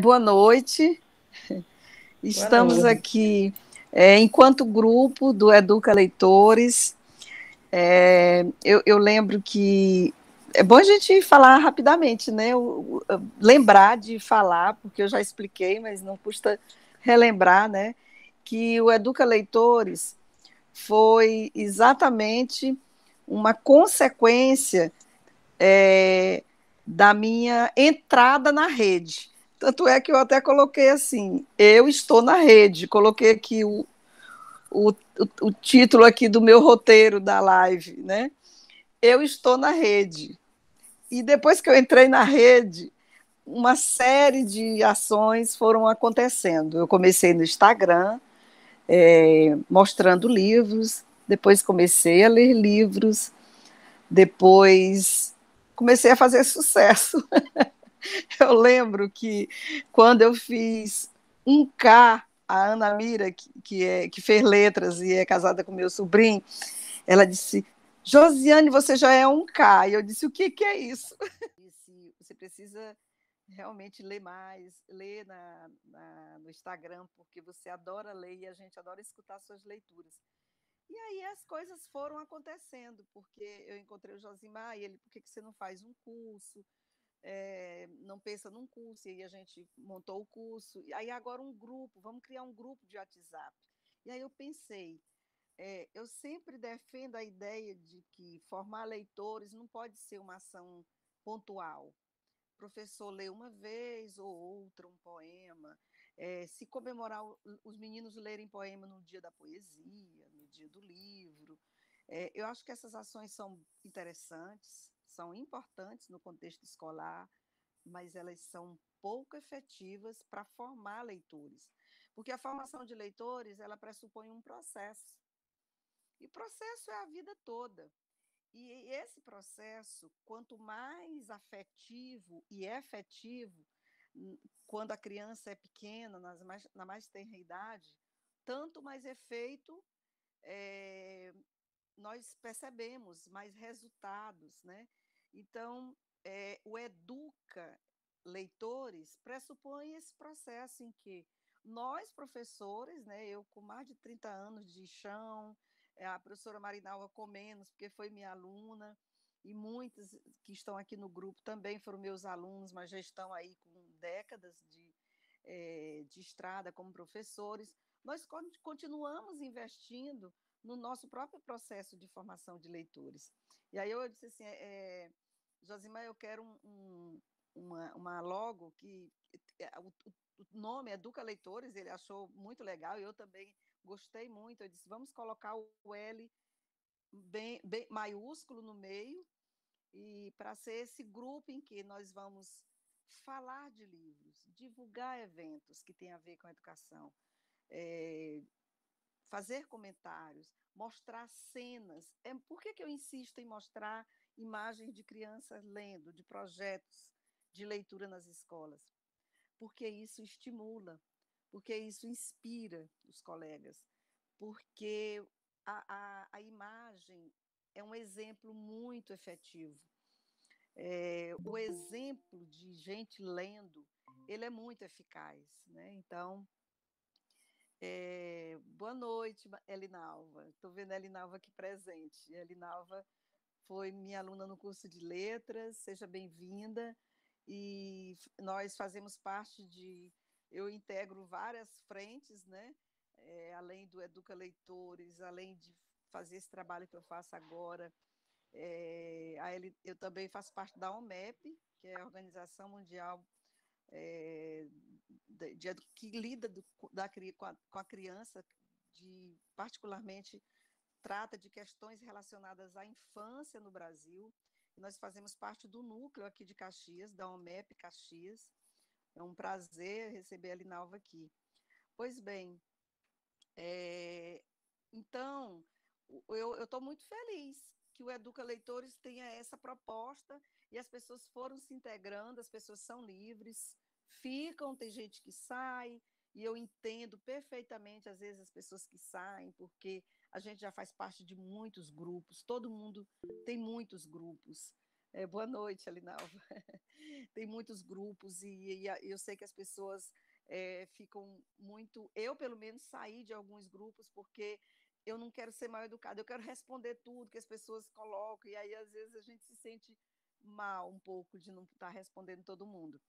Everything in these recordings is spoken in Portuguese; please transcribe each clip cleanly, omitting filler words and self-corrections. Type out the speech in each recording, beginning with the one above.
Boa noite. Boa Estamos noite. aqui enquanto grupo do Educa Leitores. Eu lembro que é bom a gente falar rapidamente, né? Lembrar de falar, porque eu já expliquei, mas não custa relembrar, né? Que o Educa Leitores foi exatamente uma consequência da minha entrada na rede. Tanto é que eu até coloquei assim, eu estou na rede, coloquei aqui o título aqui do meu roteiro da live, né? Eu estou na rede. E depois que eu entrei na rede, uma série de ações foram acontecendo. Eu comecei no Instagram, mostrando livros, depois comecei a ler livros, depois comecei a fazer sucesso. Eu lembro que quando eu fiz 1K, a Ana Mira, que fez letras e é casada com meu sobrinho, ela disse: Josiane, você já é 1K. E eu disse: o que é isso? Disse: você precisa realmente ler mais, ler no Instagram, porque você adora ler e a gente adora escutar suas leituras. E aí as coisas foram acontecendo, porque eu encontrei o Josimar e ele: por que você não faz um curso? Não pensa num curso, e aí a gente montou o curso, e aí agora um grupo, vamos criar um grupo de WhatsApp. E aí eu pensei, eu sempre defendo a ideia de que formar leitores não pode ser uma ação pontual. O professor lê uma vez ou outra um poema, se comemorar os meninos lerem poema no dia da poesia, no dia do livro. Eu acho que essas ações são interessantes, são importantes no contexto escolar, mas elas são pouco efetivas para formar leitores. Porque a formação de leitores, ela pressupõe um processo. E processo é a vida toda. E esse processo, quanto mais afetivo e efetivo, quando a criança é pequena, na mais tenra idade, tanto mais efeito nós percebemos, mais resultados, né? Então, o Educa Leitores pressupõe esse processo em que nós, professores, né, eu com mais de 30 anos de chão, a professora Marinalva com menos, porque foi minha aluna, e muitos que estão aqui no grupo também foram meus alunos, mas já estão aí com décadas de estrada como professores. Nós continuamos investindo no nosso próprio processo de formação de leitores. E aí eu disse assim, Josimar, eu quero uma logo que o nome Educa Leitores, ele achou muito legal, e eu também gostei muito. Eu disse, vamos colocar o L bem maiúsculo no meio, e para ser esse grupo em que nós vamos falar de livros, divulgar eventos que têm a ver com a educação, fazer comentários, mostrar cenas. Por que eu insisto em mostrar imagens de crianças lendo, de projetos de leitura nas escolas? Porque isso estimula, porque isso inspira os colegas, porque a imagem é um exemplo muito efetivo. O exemplo de gente lendo, ele é muito eficaz, né? Então, boa noite, Elinalva. Estou vendo a Elinalva aqui presente. A Elinalva foi minha aluna no curso de letras, seja bem-vinda. E nós fazemos parte de. Eu integro várias frentes, né? Além do Educa Leitores, além de fazer esse trabalho que eu faço agora. Eu também faço parte da OMEP, que é a Organização Mundial que lida com a criança, particularmente trata de questões relacionadas à infância no Brasil. Nós fazemos parte do núcleo aqui de Caxias, da OMEP Caxias. É um prazer receber a Linalva aqui. Pois bem, então, eu estou muito feliz que o Educa Leitores tenha essa proposta e as pessoas foram se integrando, as pessoas são livres, ficam, tem gente que sai, e eu entendo perfeitamente, às vezes, as pessoas que saem, porque a gente já faz parte de muitos grupos, todo mundo tem muitos grupos. Boa noite, Alinalva. Tem muitos grupos e eu sei que as pessoas ficam muito. Eu, pelo menos, saí de alguns grupos porque eu não quero ser mal educada, eu quero responder tudo que as pessoas colocam, e aí às vezes a gente se sente mal um pouco de não estar respondendo todo mundo.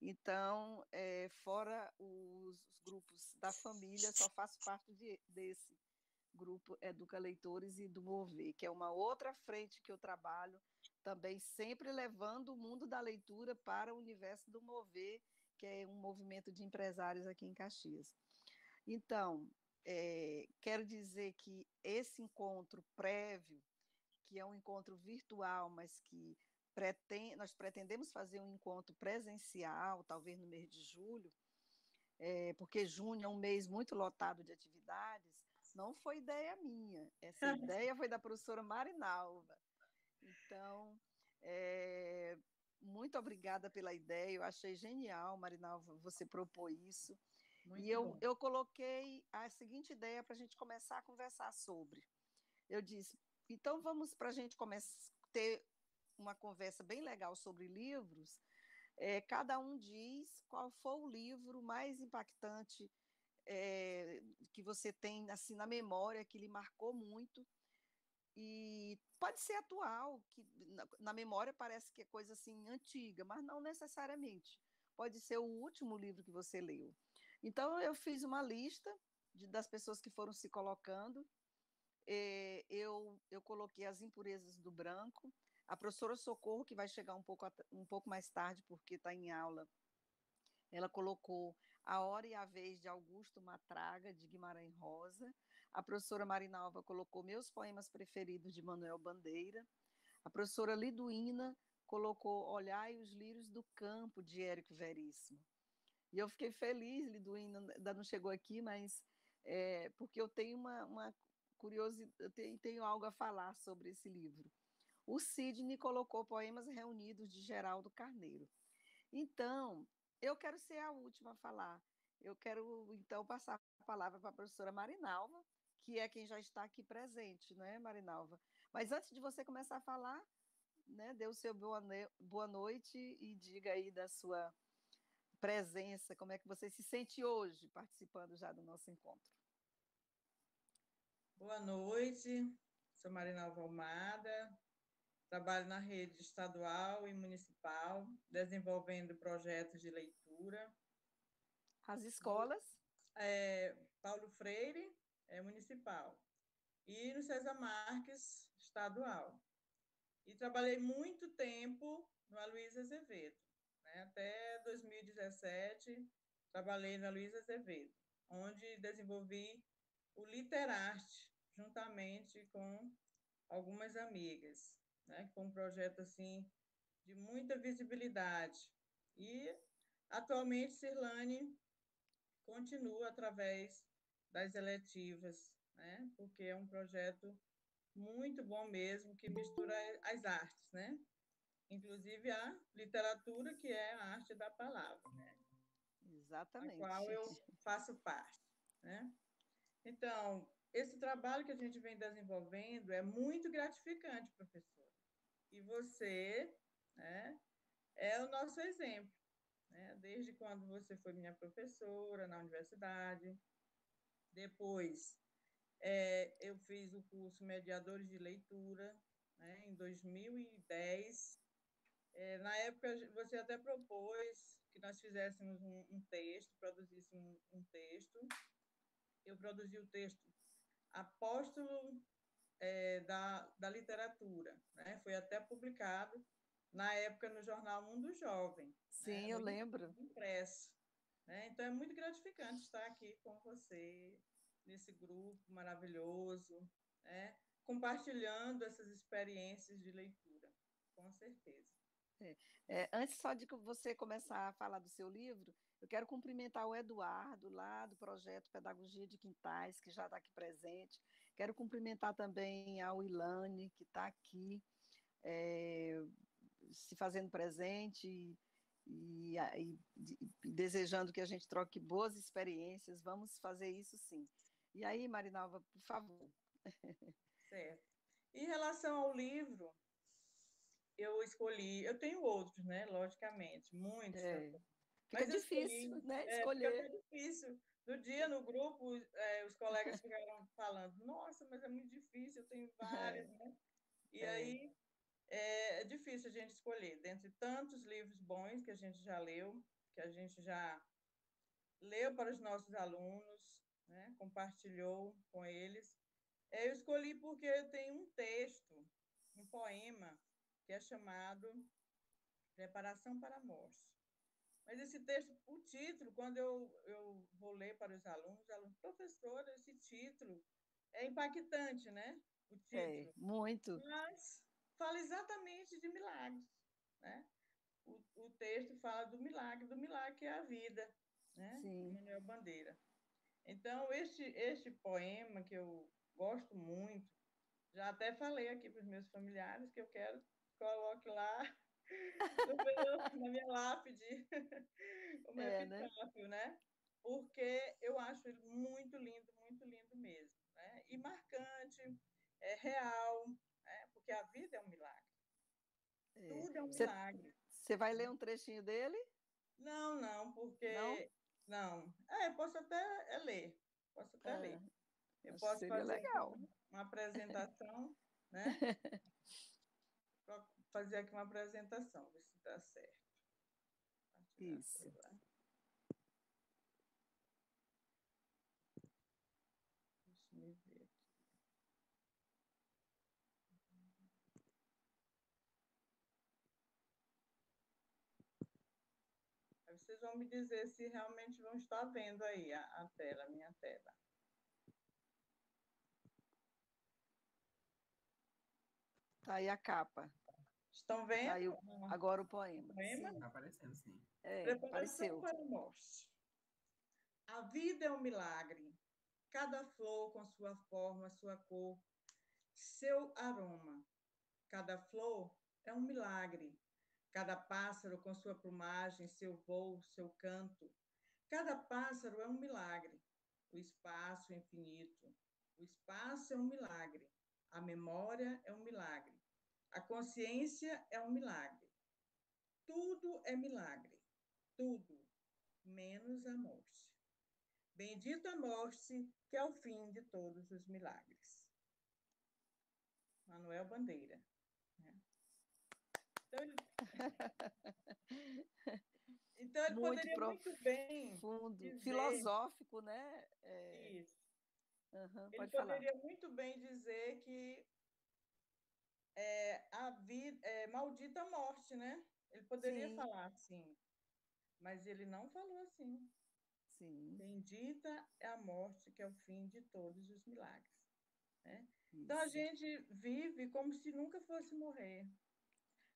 Então, fora os grupos da família, só faço parte desse grupo Educa Leitores e do Mover, que é uma outra frente que eu trabalho, também sempre levando o mundo da leitura para o universo do Mover, que é um movimento de empresários aqui em Caxias. Então, quero dizer que esse encontro prévio, que é um encontro virtual, mas que nós pretendemos fazer um encontro presencial, talvez no mês de julho, porque junho é um mês muito lotado de atividades, não foi ideia minha. Essa ideia foi da professora Marinalva. Então, é, muito obrigada pela ideia, eu achei genial, Marinalva, você propor isso. E Muito eu, bom. eu coloquei a seguinte ideia para a gente começar a conversar sobre. Eu disse, então vamos para a gente ter uma conversa bem legal sobre livros. Cada um diz qual foi o livro mais impactante que você tem assim na memória, que lhe marcou muito, e pode ser atual, que na memória parece que é coisa assim antiga, mas não necessariamente. Pode ser o último livro que você leu. Então eu fiz uma lista das pessoas que foram se colocando. Eu coloquei As Impurezas do Branco. A professora Socorro, que vai chegar um pouco mais tarde, porque está em aula, ela colocou A Hora e a Vez, de Augusto Matraga, de Guimarães Rosa. A professora Marinalva colocou Meus Poemas Preferidos, de Manuel Bandeira. A professora Liduína colocou Olhai os Lírios do Campo, de Érico Veríssimo. E eu fiquei feliz, Liduína ainda não chegou aqui, mas porque eu tenho uma curiosidade, tenho algo a falar sobre esse livro. O Sidney colocou Poemas Reunidos, de Geraldo Carneiro. Então, eu quero ser a última a falar. Eu quero, então, passar a palavra para a professora Marinalva, que é quem já está aqui presente, não é, Marinalva? Mas antes de você começar a falar, né, dê o seu boa noite e diga aí da sua presença, como é que você se sente hoje participando já do nosso encontro. Boa noite, sou Marinalva Almada, trabalho na rede estadual e municipal, desenvolvendo projetos de leitura. As escolas? Paulo Freire, municipal, e no César Marques, estadual. E trabalhei muito tempo no Aloysio Azevedo, né? Até 2017, trabalhei no Aloysio Azevedo, onde desenvolvi o Literarte, juntamente com algumas amigas, né? Com um projeto assim de muita visibilidade. E atualmente Cirlane continua através das eletivas, né? Porque é um projeto muito bom mesmo que mistura as artes, né? Inclusive a literatura, que é a arte da palavra, né? A qual Exatamente. eu faço parte, né? Então, esse trabalho que a gente vem desenvolvendo é muito gratificante, professor. E você, né, é o nosso exemplo, né? Desde quando você foi minha professora na universidade, depois eu fiz o curso Mediadores de Leitura, né, em 2010. Na época, você até propôs que nós fizéssemos um texto, produzíssemos um texto. Eu produzi o texto Apóstolo da Literatura, né? Foi até publicado na época no jornal Mundo Jovem, né? Sim, eu lembro. No impresso. Né? Então, é muito gratificante estar aqui com você, nesse grupo maravilhoso, né? Compartilhando essas experiências de leitura, com certeza. Antes só de que você começar a falar do seu livro, eu quero cumprimentar o Eduardo, lá do projeto Pedagogia de Quintais, que já está aqui presente. Quero cumprimentar também a Wilane, que está aqui, é, se fazendo presente e desejando que a gente troque boas experiências. Vamos fazer isso sim. E aí, Marinalva, por favor. Certo. Em relação ao livro, eu escolhi, eu tenho outros, né? Logicamente, muitos também. Fica Mas eu difícil, escolhi, né, fica até escolher. difícil. No dia, no grupo, os colegas ficaram falando, nossa, mas é muito difícil, eu tenho várias, É, né? E é, aí é difícil a gente escolher, dentre tantos livros bons que a gente já leu, que a gente já leu para os nossos alunos, né? Compartilhou com eles. Eu escolhi porque tem um texto, um poema, que é chamado Preparação para a Morte. Mas esse texto, o título, quando eu vou ler para os alunos, professora, esse título é impactante, né? O título. muito. Mas fala exatamente de milagres, né? O texto fala do milagre que é a vida, né? Sim. Manuel Bandeira. Então, este poema que eu gosto muito, já até falei aqui para os meus familiares que eu quero que coloque lá na minha lápide, como Né? epitáfio, né? Porque eu acho ele muito lindo mesmo, né? E marcante, é real, né? Porque a vida é um milagre. Tudo é um Você, milagre. você vai ler um trechinho dele? Não, Não? porque não. Posso até ler, posso até ler. Ah, Eu acho que posso seria fazer aqui legal. uma apresentação, né? Fazer aqui uma apresentação, ver se dá certo. Compartilhar a Isso. tela. Deixa eu ver aqui. Aí vocês vão me dizer se realmente vão estar vendo aí a tela, a minha tela. Tá aí a capa. Estão Tá vendo aí agora o o poema. poema? Sim, Tá aparecendo, sim. Preparação apareceu. para a morte. A vida é um milagre. Cada flor com sua forma, sua cor, seu aroma. Cada flor é um milagre. Cada pássaro com sua plumagem, seu voo, seu canto. Cada pássaro é um milagre. O espaço é infinito. O espaço é um milagre. A memória é um milagre. A consciência é um milagre. Tudo é milagre. Tudo, menos a morte. Bendita a morte, que é o fim de todos os milagres. Manuel Bandeira. Né? Então, ele Muito poderia muito bem profundo, dizer filosófico, né? isso. Ele Pode falar. poderia muito bem dizer que a vida é maldita a morte, né? Ele poderia Sim, falar assim, mas ele não falou assim. sim, Bendita é a morte, que é o fim de todos os milagres. Né? Então a isso. gente vive como se nunca fosse morrer.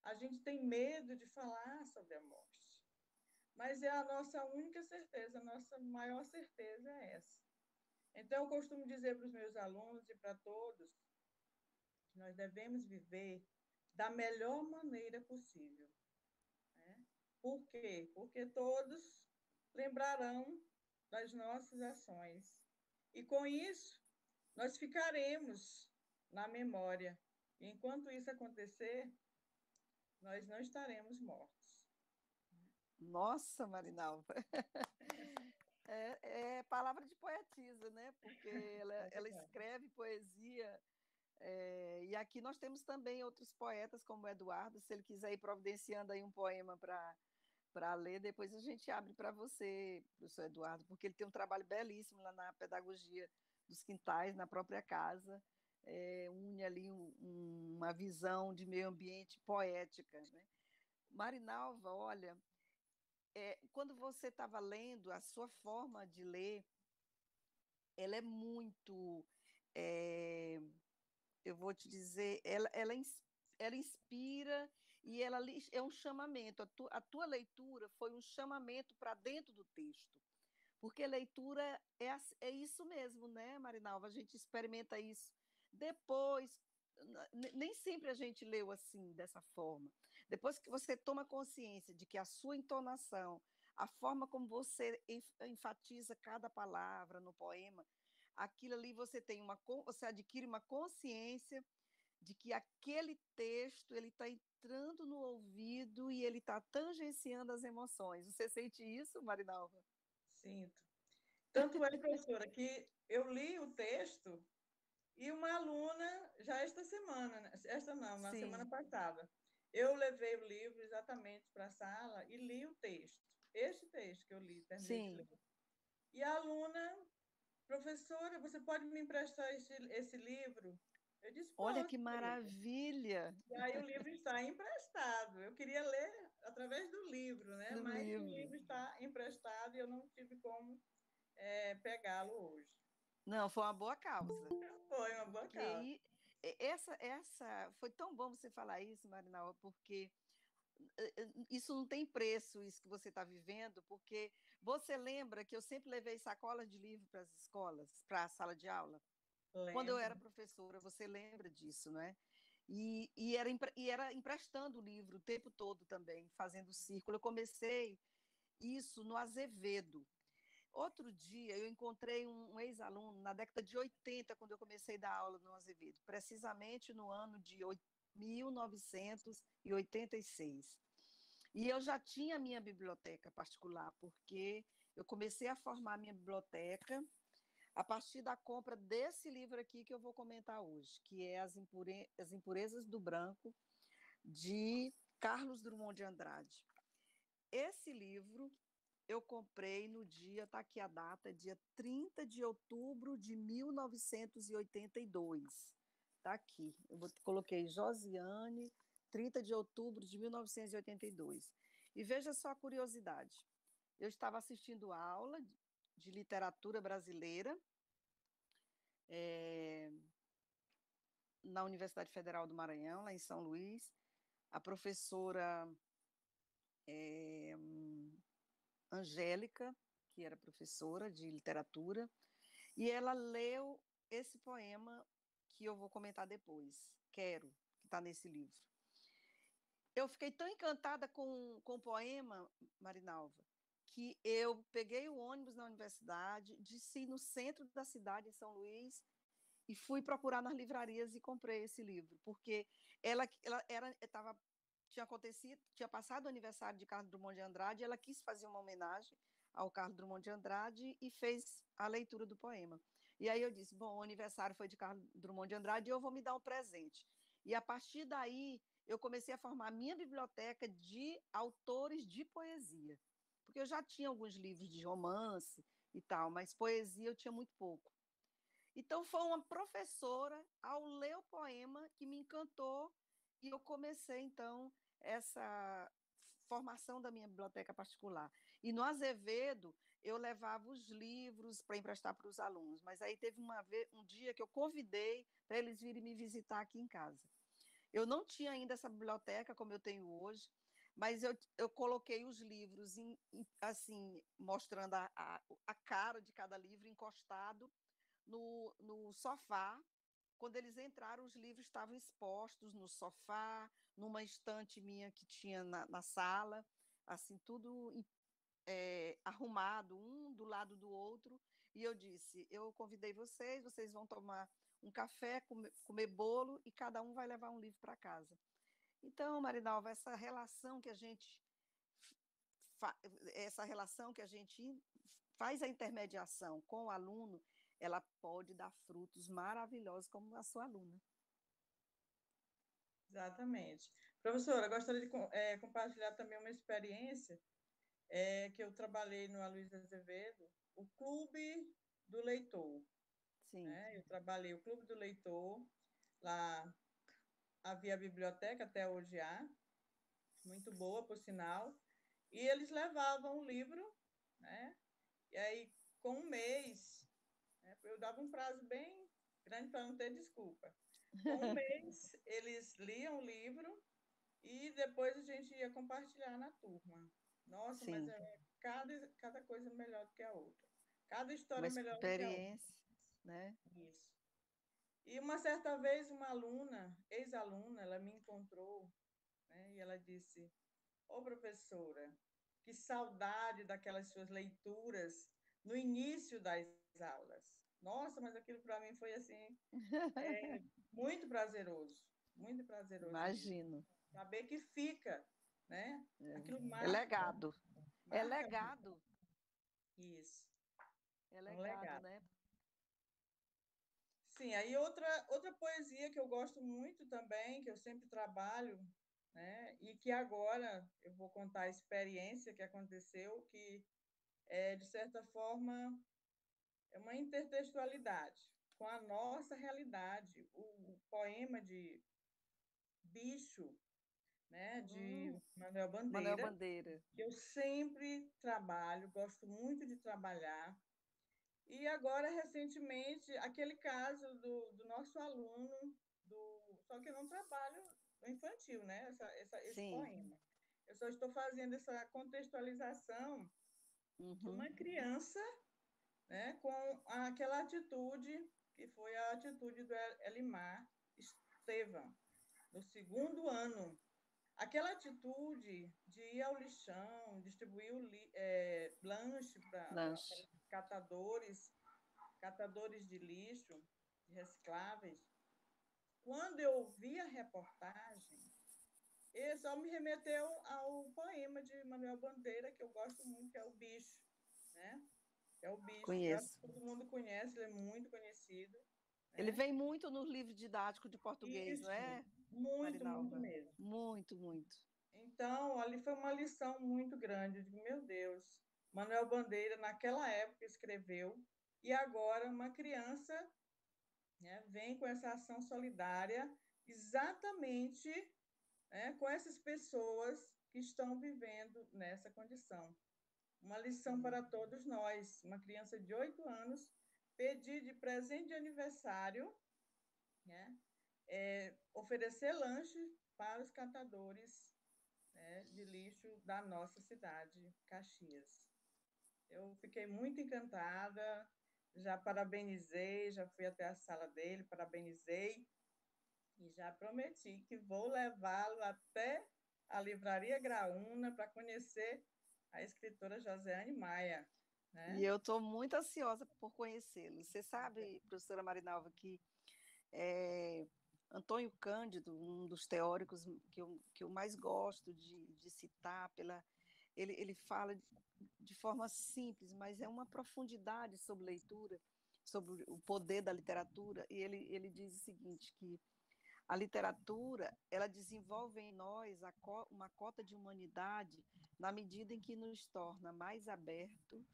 A gente tem medo de falar sobre a morte. Mas é a nossa única certeza, a nossa maior certeza é essa. Então, eu costumo dizer para os meus alunos e para todos que nós devemos viver da melhor maneira possível. Né? Por quê? Porque todos lembrarão das nossas ações. E com isso, nós ficaremos na memória. E enquanto isso acontecer, nós não estaremos mortos. Nossa, Marinalva. É palavra de poetisa, né? Porque É ela verdade. escreve poesia. E aqui nós temos também outros poetas, como o Eduardo. Se ele quiser ir providenciando aí um poema para ler, depois a gente abre para você, professor Eduardo, porque ele tem um trabalho belíssimo lá na pedagogia dos quintais, na própria casa. Une ali uma visão de meio ambiente poética. Né? Marinalva, olha, quando você estava lendo, a sua forma de ler, ela é muito. é, eu vou te dizer, ela inspira e é um chamamento. A tua leitura foi um chamamento para dentro do texto. Porque leitura é isso mesmo, né, Marinalva? A gente experimenta isso depois. Nem sempre a gente leu assim, dessa forma. Depois que você toma consciência de que a sua entonação, a forma como você enfatiza cada palavra no poema, aquilo ali você adquire uma consciência de que aquele texto ele está entrando no ouvido e ele está tangenciando as emoções. Você sente isso, Marinalva? Sinto. Tanto é, professora, que eu li o texto e uma aluna, já esta semana, esta não, na semana passada, eu levei o livro exatamente para a sala e li o texto. Este texto que eu li, terminei de ler. E a aluna, professora, você pode me emprestar esse livro? Eu disse, olha que maravilha! E aí o livro está emprestado. Eu queria ler através do livro, né? Mas o livro está emprestado e eu não tive como pegá-lo hoje. Não, foi uma boa causa. Foi uma boa causa. Essa foi tão bom você falar isso, Marinalva, porque isso não tem preço, isso que você está vivendo, porque você lembra que eu sempre levei sacolas de livro para as escolas, para a sala de aula? Lembro. Quando eu era professora, você lembra disso, não é? E era emprestando o livro o tempo todo também, fazendo círculo. Eu comecei isso no Azevedo. Outro dia, eu encontrei um ex-aluno na década de 80, quando eu comecei a dar aula no Azevedo, precisamente no ano de 1986. E eu já tinha minha biblioteca particular, porque eu comecei a formar minha biblioteca a partir da compra desse livro aqui que eu vou comentar hoje, que é As Impurezas do Branco, de Carlos Drummond de Andrade. Esse livro eu comprei no dia, está aqui a data, dia 30 de outubro de 1982. Está aqui, coloquei Josiane, 30 de outubro de 1982. E veja só a curiosidade. Eu estava assistindo aula de literatura brasileira na Universidade Federal do Maranhão, lá em São Luís. A professora Angélica, que era professora de literatura, e ela leu esse poema que eu vou comentar depois, Quero, que está nesse livro. Eu fiquei tão encantada com o poema, Marinalva, que eu peguei o ônibus na universidade, desci no centro da cidade, em São Luís, e fui procurar nas livrarias e comprei esse livro, porque ela tinha passado o aniversário de Carlos Drummond de Andrade, ela quis fazer uma homenagem ao Carlos Drummond de Andrade e fez a leitura do poema. E aí eu disse, bom, o aniversário foi de Carlos Drummond de Andrade e eu vou me dar um presente. E a partir daí eu comecei a formar minha biblioteca de autores de poesia, porque eu já tinha alguns livros de romance e tal, mas poesia eu tinha muito pouco. Então, foi uma professora, ao ler o poema, que me encantou, e eu comecei, então, essa formação da minha biblioteca particular. E no Azevedo, eu levava os livros para emprestar para os alunos, mas aí teve um dia que eu convidei para eles virem me visitar aqui em casa. Eu não tinha ainda essa biblioteca como eu tenho hoje, mas eu coloquei os livros, assim, mostrando a cara de cada livro encostado no sofá. Quando eles entraram, os livros estavam expostos no sofá, numa estante minha que tinha na sala, assim, tudo arrumado, um do lado do outro. E eu disse, eu convidei vocês vão tomar um café, comer bolo, e cada um vai levar um livro para casa. Então, Marinalva, essa relação que a gente faz a intermediação com o aluno, ela pode dar frutos maravilhosos como a sua aluna. Exatamente. Professora, gostaria de compartilhar também uma experiência que eu trabalhei no Aloysio Azevedo, o Clube do Leitor. Sim. Né? Eu trabalhei o Clube do Leitor, lá havia a biblioteca, até hoje há, muito boa, por sinal, e eles levavam o livro, né? E aí, com um mês, né? Eu dava um prazo bem grande para não ter desculpa. Com um mês, eles liam o livro e depois a gente ia compartilhar na turma. Nossa, Sim. mas cada coisa melhor do que a outra. Cada história uma melhor do que a outra. Né? Isso. E uma certa vez, uma aluna, ex-aluna, ela me encontrou, né, e ela disse, ô professora, que saudade daquelas suas leituras no início das aulas. Nossa, mas aquilo para mim foi assim, muito prazeroso. muito prazeroso. Imagino. Saber que fica, né? Aquilo marca. É legado. Marca É legado. Isso. É legado, legado, né? Sim, aí outra poesia que eu gosto muito também, que eu sempre trabalho, né? E que agora eu vou contar a experiência que aconteceu, que de certa forma, é uma intertextualidade com a nossa realidade. O poema de Bicho, né, de Manuel Manuel Bandeira, Bandeira. que eu sempre trabalho, gosto muito de trabalhar. E agora, recentemente, aquele caso do nosso aluno, só que eu não trabalho no infantil, né? Esse Sim. poema. Eu só estou fazendo essa contextualização de uma criança, né, com aquela atitude que foi a atitude do Elimar Estevam, no segundo ano. Aquela atitude de ir ao lixão, distribuir lanche para Lanche. catadores de lixo, de recicláveis. Quando eu vi a reportagem, ele só me remeteu ao poema de Manuel Bandeira, que eu gosto muito, que é O Bicho, né? É O Bicho. Eu acho Conheço. que todo mundo conhece, ele é muito conhecido. Ele Né? vem muito no livro didático de português, Isso, não é, muito Marinalva? mesmo. Muito, muito. Então, ali foi uma lição muito grande. Eu digo, meu Deus, Manuel Bandeira, naquela época, escreveu, e agora uma criança, né, vem com essa ação solidária exatamente, né, com essas pessoas que estão vivendo nessa condição. Uma lição para todos nós. Uma criança de 8 anos pedir de presente de aniversário, né, oferecer lanche para os catadores, né, de lixo da nossa cidade, Caxias. Eu fiquei muito encantada, já parabenizei, já fui até a sala dele, parabenizei e já prometi que vou levá-lo até a Livraria Graúna para conhecer a escritora Josiane Maia. Né? E eu estou muito ansiosa por conhecê-lo. Você sabe, professora Marinalva, que Antônio Cândido, um dos teóricos que eu mais gosto de citar, ele fala de forma simples, mas é uma profundidade sobre leitura, sobre o poder da literatura, e ele diz o seguinte, que a literatura, ela desenvolve em nós uma cota de humanidade na medida em que nos torna mais abertos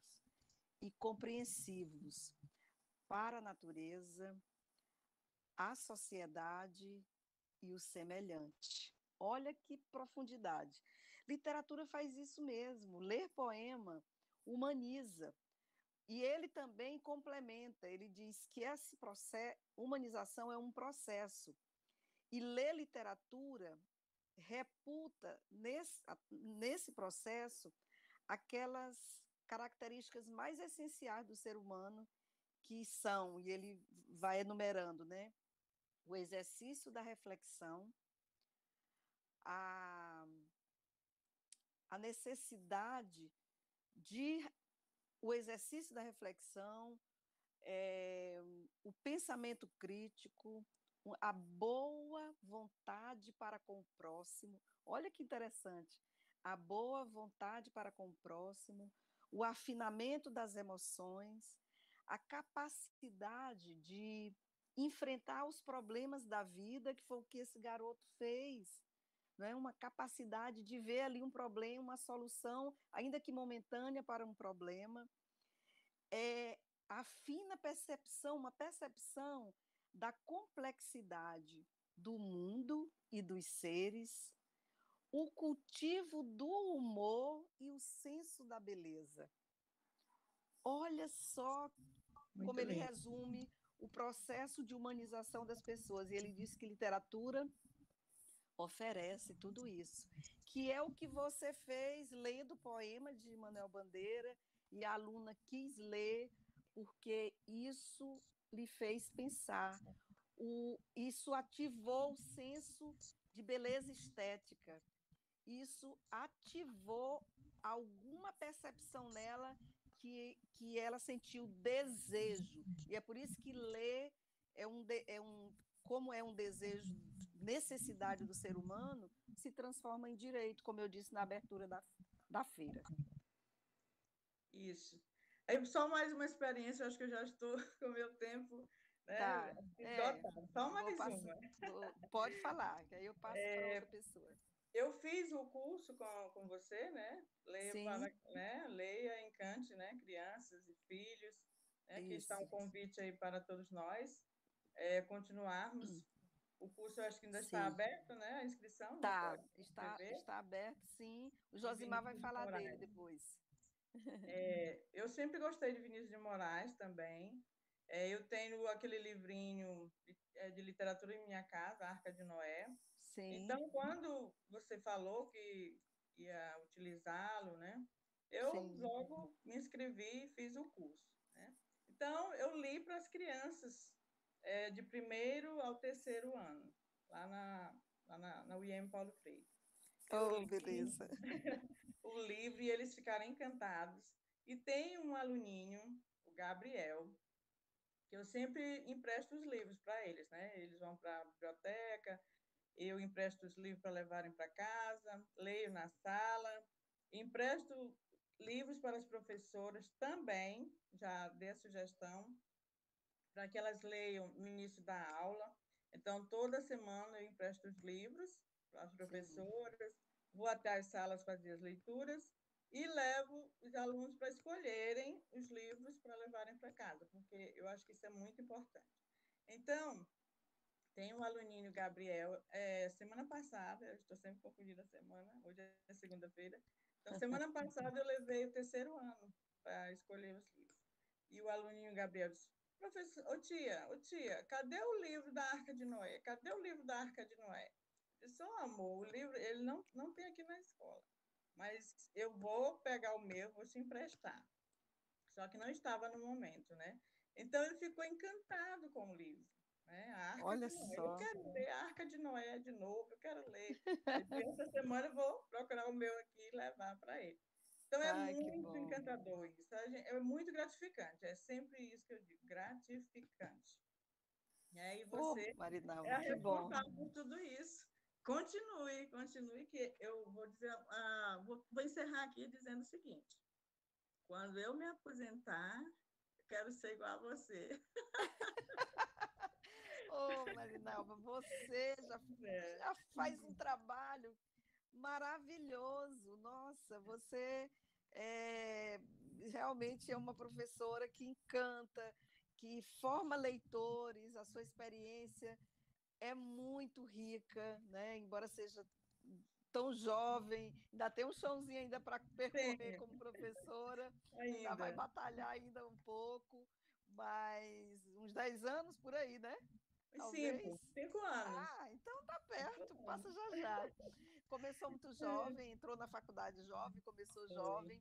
e compreensivos para a natureza, a sociedade e o semelhante. Olha que profundidade. Literatura faz isso mesmo. Ler poema humaniza. E ele também complementa, ele diz que esse processo, humanização é um processo. E ler literatura reputa nesse processo aquelas características mais essenciais do ser humano, que são, e ele vai enumerando, né? O exercício da reflexão, a, a necessidade de o exercício da reflexão, o pensamento crítico, a boa vontade para com o próximo. Olha que interessante. A boa vontade para com o próximo, o afinamento das emoções, a capacidade de enfrentar os problemas da vida, que foi o que esse garoto fez. Não é? Uma capacidade de ver ali um problema, uma solução, ainda que momentânea, para um problema. A fina percepção, uma percepção da complexidade do mundo e dos seres, o cultivo do humor e o senso da beleza. Olha só como ele resume o processo de humanização das pessoas. E ele diz que literatura oferece tudo isso, que é o que você fez lendo o poema de Manuel Bandeira, e a aluna quis ler porque isso lhe fez pensar. Isso ativou o senso de beleza estética. Isso ativou alguma percepção nela que ela sentiu desejo. E é por isso que ler é um como é um desejo, necessidade do ser humano, se transforma em direito, como eu disse na abertura da feira. Isso. Aí, só mais uma experiência, eu acho que eu já estou com o meu tempo, né, Tá, esgotado. Só mais uma. Pode falar, que aí eu passo para outra pessoa. Eu fiz o curso com você, né? Leia, encante, né? Crianças e filhos. Né? Aqui está um convite aí para todos nós continuarmos. O curso eu acho que ainda está aberto, né? A inscrição ainda pode inscrever. Está aberto, sim. O Josimar vai falar dele depois. Eu sempre gostei de Vinícius de Moraes também. Eu tenho aquele livrinho de literatura em minha casa, Arca de Noé. Sim. Então, quando você falou que ia utilizá-lo, né? Eu logo me inscrevi e fiz o curso, né? Então, eu li para as crianças de 1º ao 3º ano, lá na UIM Paulo Freire. Beleza. O livro e eles ficaram encantados. E tem um aluninho, o Gabriel, que eu sempre empresto os livros para eles, né? Eles vão para a biblioteca, eu empresto os livros para levarem para casa, leio na sala, empresto livros para as professoras também, já dei a sugestão, para que elas leiam no início da aula. Então, toda semana eu empresto os livros para as professoras, vou até as salas fazer as leituras e levo os alunos para escolherem os livros para levarem para casa, porque eu acho que isso é muito importante. Então, tem um aluninho, Gabriel, semana passada, eu estou sempre confundida a semana, hoje é segunda-feira, então, semana passada eu levei o 3º ano para escolher os livros. E o aluninho Gabriel disse, professor, ô tia, cadê o livro da Arca de Noé? Cadê o livro da Arca de Noé? Eu disse, amor, o livro ele não tem aqui na escola, mas eu vou pegar o meu, vou te emprestar. Só que não estava no momento, né? Então, ele ficou encantado com o livro. Né? A Arca de Noé. Eu quero ler a Arca de Noé de novo, eu quero ler. Essa semana eu vou procurar o meu aqui e levar para ele. Então, é muito encantador isso. É muito gratificante. É sempre isso que eu digo, gratificante. E aí você Marinalva, é a responsável por tudo isso. Continue, que eu vou dizer, vou encerrar aqui dizendo o seguinte. Quando eu me aposentar, eu quero ser igual a você. Marinalva, você já faz um trabalho maravilhoso. Nossa, você realmente é uma professora que encanta, que forma leitores, a sua experiência é muito rica, né? Embora seja tão jovem, ainda tem um chãozinho ainda para percorrer como professora, ainda vai batalhar ainda um pouco, mas uns 10 anos por aí, né? Talvez. 5 anos. Então tá perto, passa já. Começou muito jovem, entrou na faculdade jovem, começou jovem.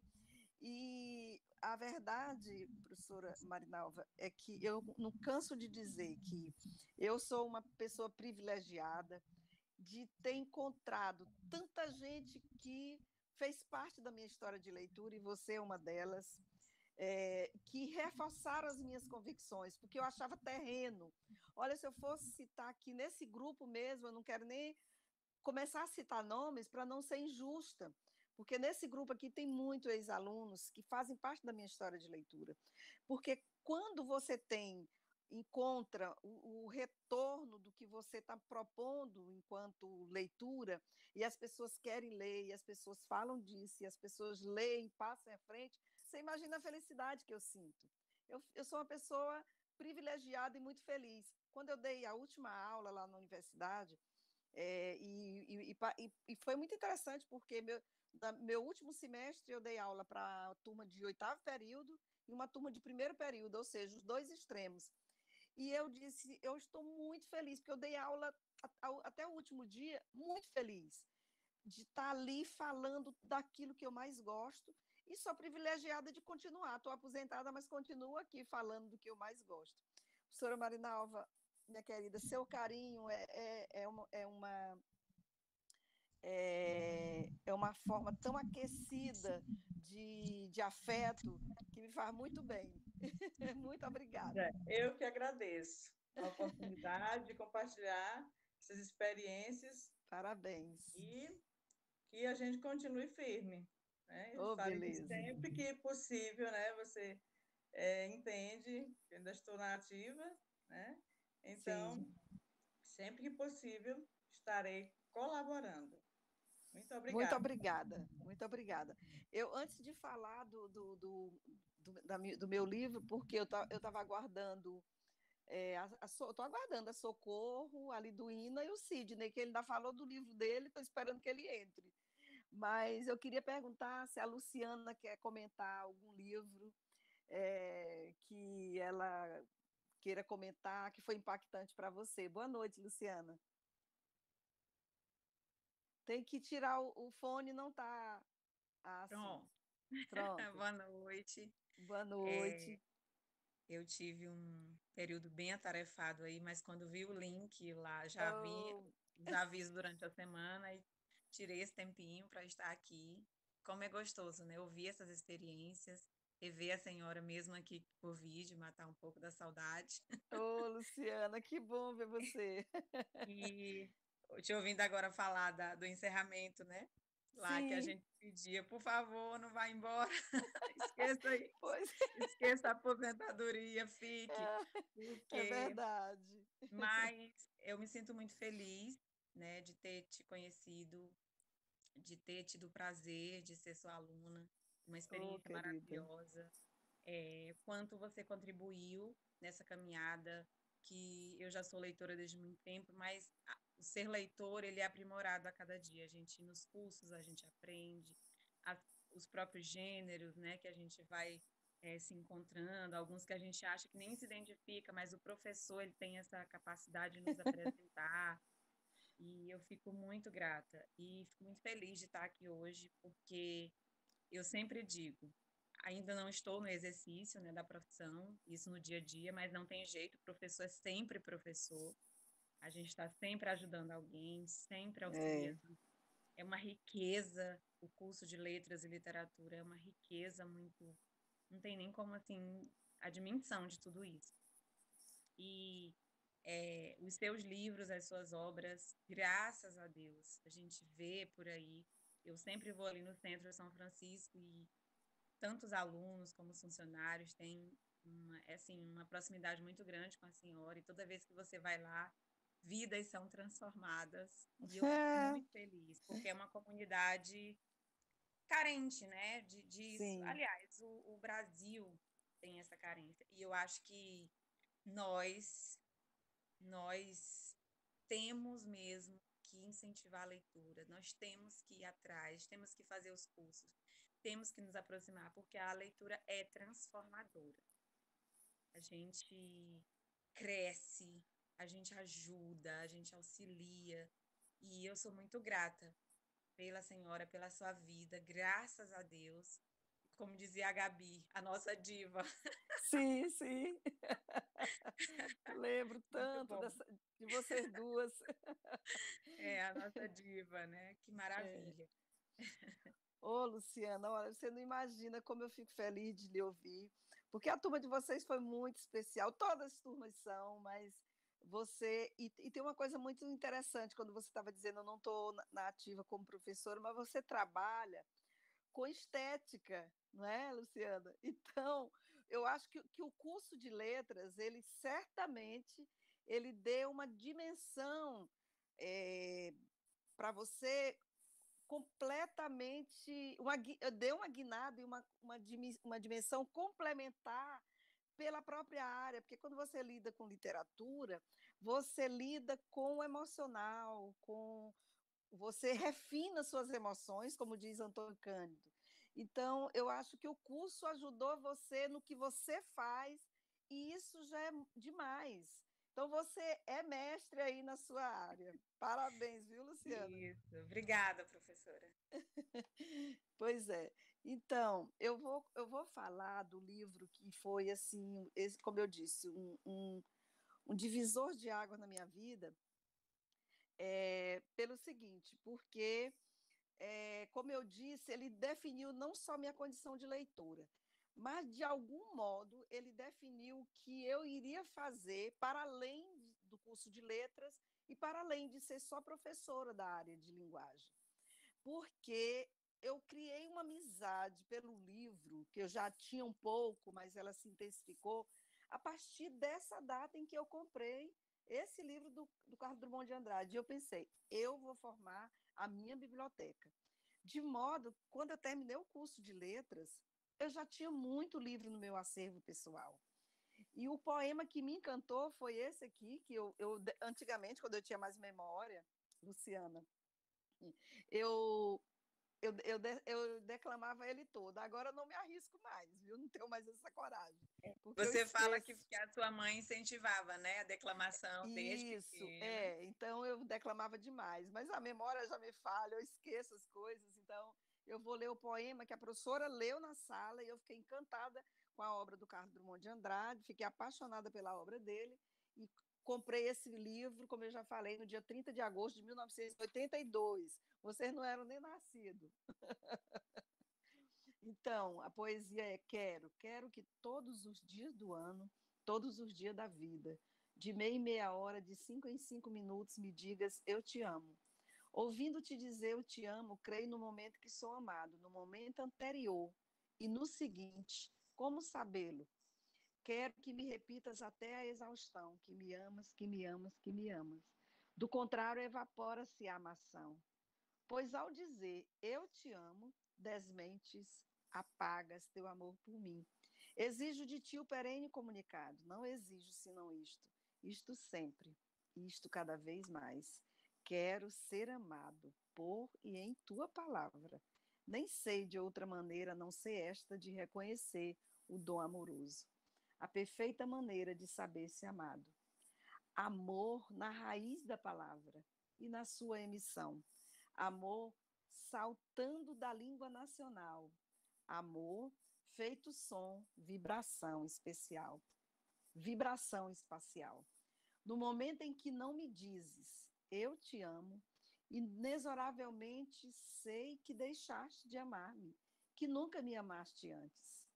E a verdade, professora Marinalva, é que eu não canso de dizer que eu sou uma pessoa privilegiada de ter encontrado tanta gente que fez parte da minha história de leitura, e você é uma delas, que reforçaram as minhas convicções, porque eu achava terreno. Olha, se eu fosse citar aqui nesse grupo mesmo, eu não quero nem começar a citar nomes para não ser injusta, porque nesse grupo aqui tem muitos ex-alunos que fazem parte da minha história de leitura. Porque quando você encontra o retorno do que você está propondo enquanto leitura, e as pessoas querem ler, e as pessoas falam disso, e as pessoas leem, passam à frente, você imagina a felicidade que eu sinto. Eu sou uma pessoa privilegiada e muito feliz. Quando eu dei a última aula lá na universidade, e foi muito interessante, porque meu último semestre eu dei aula para a turma de 8º período e uma turma de 1º período, ou seja, os dois extremos. E eu disse, eu estou muito feliz, porque eu dei aula até o último dia, muito feliz de estar ali falando daquilo que eu mais gosto, e sou privilegiada de continuar. Estou aposentada, mas continuo aqui falando do que eu mais gosto. Professora Marinalva, minha querida, seu carinho é uma forma tão aquecida de afeto que me faz muito bem. Muito obrigada. Eu que agradeço. a oportunidade de compartilhar essas experiências. Parabéns. E que a gente continue firme, né? Oh, Sabe que beleza. sempre que possível, né? Você entende que ainda estou na ativa, né? Então, Sim. sempre que possível, estarei colaborando. Muito obrigada. Muito obrigada, muito obrigada. Eu, antes de falar do meu livro, porque eu estava aguardando, estou aguardando a Socorro, a Liduína e o Sidney, que ele ainda falou do livro dele, estou esperando que ele entre. Mas eu queria perguntar se a Luciana quer comentar algum livro que ela queira comentar, que foi impactante para você. Boa noite, Luciana. Tem que tirar o fone, não está assim. Pronto. Pronto. Boa noite. Boa noite. Eu tive um período bem atarefado aí, mas quando vi o link lá, já vi os avisos durante a semana e tirei esse tempinho para estar aqui. Como é gostoso, né? Ouvir essas experiências, rever a senhora mesmo aqui por vídeo, matar um pouco da saudade. Luciana, que bom ver você. E te ouvindo agora falar do encerramento, né? Lá que a gente pedia, por favor, não vá embora. Esqueça isso. Pois Esqueça a aposentadoria, fique. é verdade. Mas eu me sinto muito feliz, né, de ter te conhecido, de ter tido o prazer de ser sua aluna, uma experiência maravilhosa. Quanto você contribuiu nessa caminhada, que eu já sou leitora desde muito tempo, mas o ser leitor, ele é aprimorado a cada dia. A gente, nos cursos, a gente aprende os próprios gêneros, né, que a gente vai se encontrando, alguns que a gente acha que nem se identifica, mas o professor, ele tem essa capacidade de nos apresentar, e eu fico muito grata, e fico muito feliz de estar aqui hoje, porque eu sempre digo, ainda não estou no exercício, né, da profissão, isso no dia a dia, mas não tem jeito, o professor é sempre professor, a gente está sempre ajudando alguém, sempre auxiliando. É uma riqueza, o curso de letras e literatura é uma riqueza muito, não tem nem como, assim, a dimensão de tudo isso. E os seus livros, as suas obras, graças a Deus, a gente vê por aí. Eu sempre vou ali no centro de São Francisco e tantos alunos como os funcionários têm uma proximidade muito grande com a senhora, e toda vez que você vai lá, vidas são transformadas, e eu fico muito feliz, porque é uma comunidade carente, né, disso. Aliás, o Brasil tem essa carência, e eu acho que nós temos mesmo que incentivar a leitura, nós temos que ir atrás, temos que fazer os cursos, temos que nos aproximar, porque a leitura é transformadora. A gente cresce, a gente ajuda, a gente auxilia, e eu sou muito grata pela senhora, pela sua vida, graças a Deus. Como dizia a Gabi, a nossa diva. Sim, sim. Lembro tanto de vocês duas. A nossa diva, né? Que maravilha. Luciana, olha, você não imagina como eu fico feliz de lhe ouvir, porque a turma de vocês foi muito especial, todas as turmas são, mas você. E tem uma coisa muito interessante, quando você estava dizendo, eu não estou na ativa como professora, mas você trabalha com estética, não é, Luciana? Então, eu acho que o curso de letras, ele certamente ele deu uma dimensão para você completamente, deu uma guinada e uma dimensão complementar pela própria área, porque quando você lida com literatura, você lida com o emocional, você refina suas emoções, como diz Antônio Cândido. Então, eu acho que o curso ajudou você no que você faz, e isso já é demais. Então, você é mestre aí na sua área. Parabéns, viu, Luciana? Isso. Obrigada, professora. Pois é. Então, eu vou falar do livro que foi, assim, como eu disse, um divisor de água na minha vida, pelo seguinte, porque como eu disse, ele definiu não só minha condição de leitora, mas de algum modo ele definiu que eu iria fazer para além do curso de letras e para além de ser só professora da área de linguagem. Porque eu criei uma amizade pelo livro, que eu já tinha um pouco, mas ela se intensificou, a partir dessa data em que eu comprei esse livro do Carlos Drummond de Andrade. E eu pensei, eu vou formar a minha biblioteca. De modo, quando eu terminei o curso de letras, eu já tinha muito livro no meu acervo pessoal. E o poema que me encantou foi esse aqui, que eu antigamente, quando eu tinha mais memória, Luciana, eu eu declamava ele todo. Agora eu não me arrisco mais, viu? Não tenho mais essa coragem. Porque eu Você fala que esqueço. a sua mãe incentivava, né, a declamação desde Isso, pequena. então eu declamava demais, mas a memória já me falha, eu esqueço as coisas, então eu vou ler o poema que a professora leu na sala e eu fiquei encantada com a obra do Carlos Drummond de Andrade, fiquei apaixonada pela obra dele e comprei esse livro, como eu já falei, no dia 30 de agosto de 1982. Vocês não eram nem nascidos. Então, a poesia é quero que todos os dias do ano, todos os dias da vida, de meia em meia hora, de 5 em 5 minutos, me digas eu te amo. Ouvindo te dizer eu te amo, creio no momento que sou amado, no momento anterior e no seguinte, como sabê-lo? Quero que me repitas até a exaustão, que me amas, que me amas, que me amas. Do contrário, evapora-se a amação. Pois ao dizer eu te amo, desmentes, apagas teu amor por mim. Exijo de ti o perene comunicado, não exijo senão isto sempre, isto cada vez mais. Quero ser amado por e em tua palavra. Nem sei de outra maneira não ser esta de reconhecer o dom amoroso. A perfeita maneira de saber se amado. Amor na raiz da palavra e na sua emissão. Amor saltando da língua nacional. Amor feito som, vibração especial. Vibração espacial. No momento em que não me dizes, eu te amo, inexoravelmente sei que deixaste de amar-me, que nunca me amaste antes.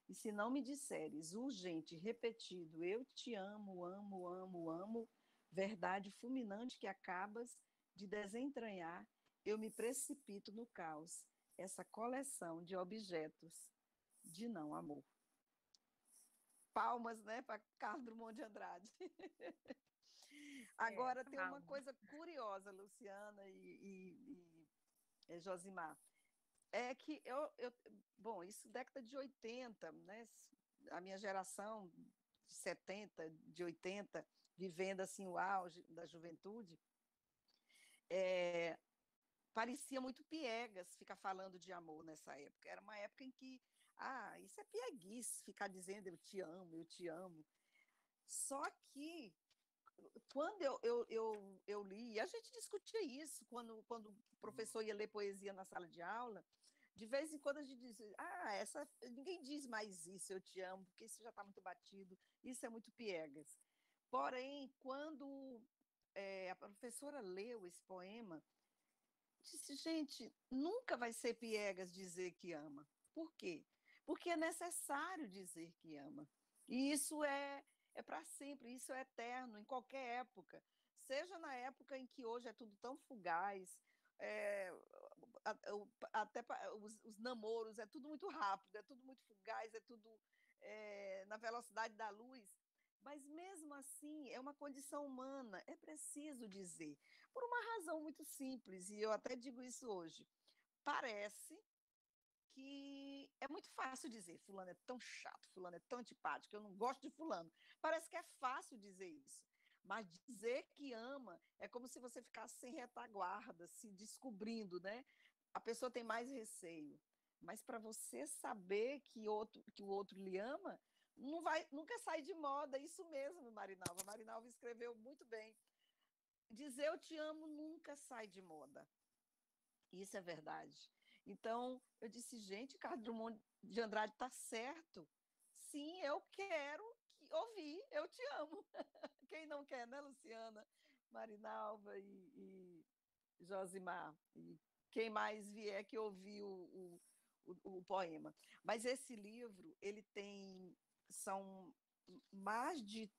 E se não me disseres, urgente, repetido, eu te amo, amo, amo, amo, verdade fulminante que acabas de desentranhar, eu me precipito no caos, essa coleção de objetos de não amor. Palmas, né, para Carlos Drummond de Andrade. Agora, tem uma coisa curiosa, Luciana e Josimar, é que bom, isso década de 80, né, a minha geração de 70, de 80, vivendo assim o auge da juventude, parecia muito piegas ficar falando de amor nessa época. Era uma época em que, isso é pieguice, ficar dizendo eu te amo, eu te amo. Só que quando eu li, e a gente discutia isso quando o professor ia ler poesia na sala de aula, de vez em quando a gente dizia, ninguém diz mais isso, eu te amo, porque isso já está muito batido, isso é muito piegas. Porém, quando a professora leu esse poema, disse, gente, nunca vai ser piegas dizer que ama. Por quê? Porque é necessário dizer que ama. E isso é para sempre, isso é eterno, em qualquer época. Seja na época em que hoje é tudo tão fugaz, é, até os namoros, é tudo muito rápido, é tudo muito fugaz, é tudo na velocidade da luz. Mas mesmo assim, é uma condição humana, é preciso dizer, por uma razão muito simples, e eu até digo isso hoje. Parece que é muito fácil dizer, fulano é tão chato, fulano é tão antipático, eu não gosto de fulano. Parece que é fácil dizer isso. Mas dizer que ama é como se você ficasse sem retaguarda, se descobrindo, né? A pessoa tem mais receio. Mas para você saber que o outro lhe ama, nunca sai de moda. Isso mesmo, Marinalva. Marinalva escreveu muito bem. Dizer eu te amo nunca sai de moda. Isso é verdade. Então, eu disse, gente, Carlos Drummond de Andrade está certo. Sim, eu quero ouvir, eu te amo. Quem não quer, né, Luciana, Marinalva e Josimar? E quem mais vier que ouvir o poema. Mas esse livro, ele tem, são mais de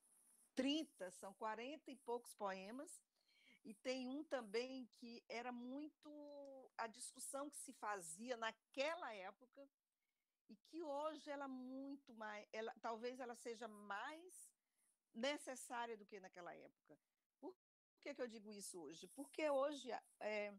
30, são 40 e poucos poemas, e tem um também que era muito a discussão que se fazia naquela época, e que hoje ela muito mais, talvez ela seja mais necessária do que naquela época. Por que eu digo isso hoje? Porque hoje é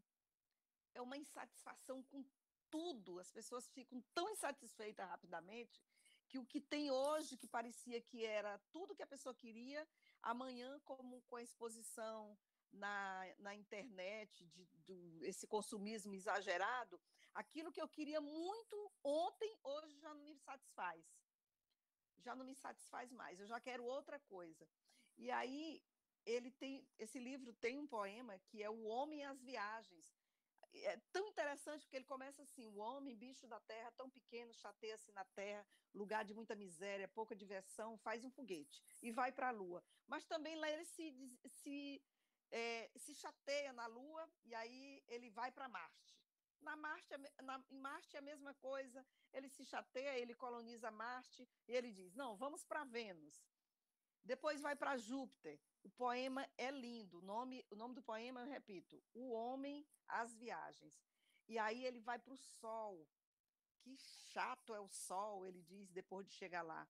uma insatisfação com tudo, as pessoas ficam tão insatisfeitas rapidamente que o que tem hoje, que parecia que era tudo que a pessoa queria, amanhã, como com a exposição na internet, esse consumismo exagerado, aquilo que eu queria muito ontem, hoje já não me satisfaz. Já não me satisfaz mais, eu já quero outra coisa. E aí, esse livro tem um poema que é O Homem e as Viagens. É tão interessante porque ele começa assim: o homem, bicho da terra, tão pequeno, chateia-se na terra, lugar de muita miséria, pouca diversão, faz um foguete e vai para a lua. Mas também lá ele se chateia na lua e aí ele vai para Marte. Em Marte é a mesma coisa, ele se chateia, ele coloniza Marte e ele diz: não, vamos para Vênus. Depois vai para Júpiter. O poema é lindo. O nome do poema, eu repito, O Homem, as Viagens. E aí ele vai para o Sol. Que chato é o Sol, ele diz, depois de chegar lá.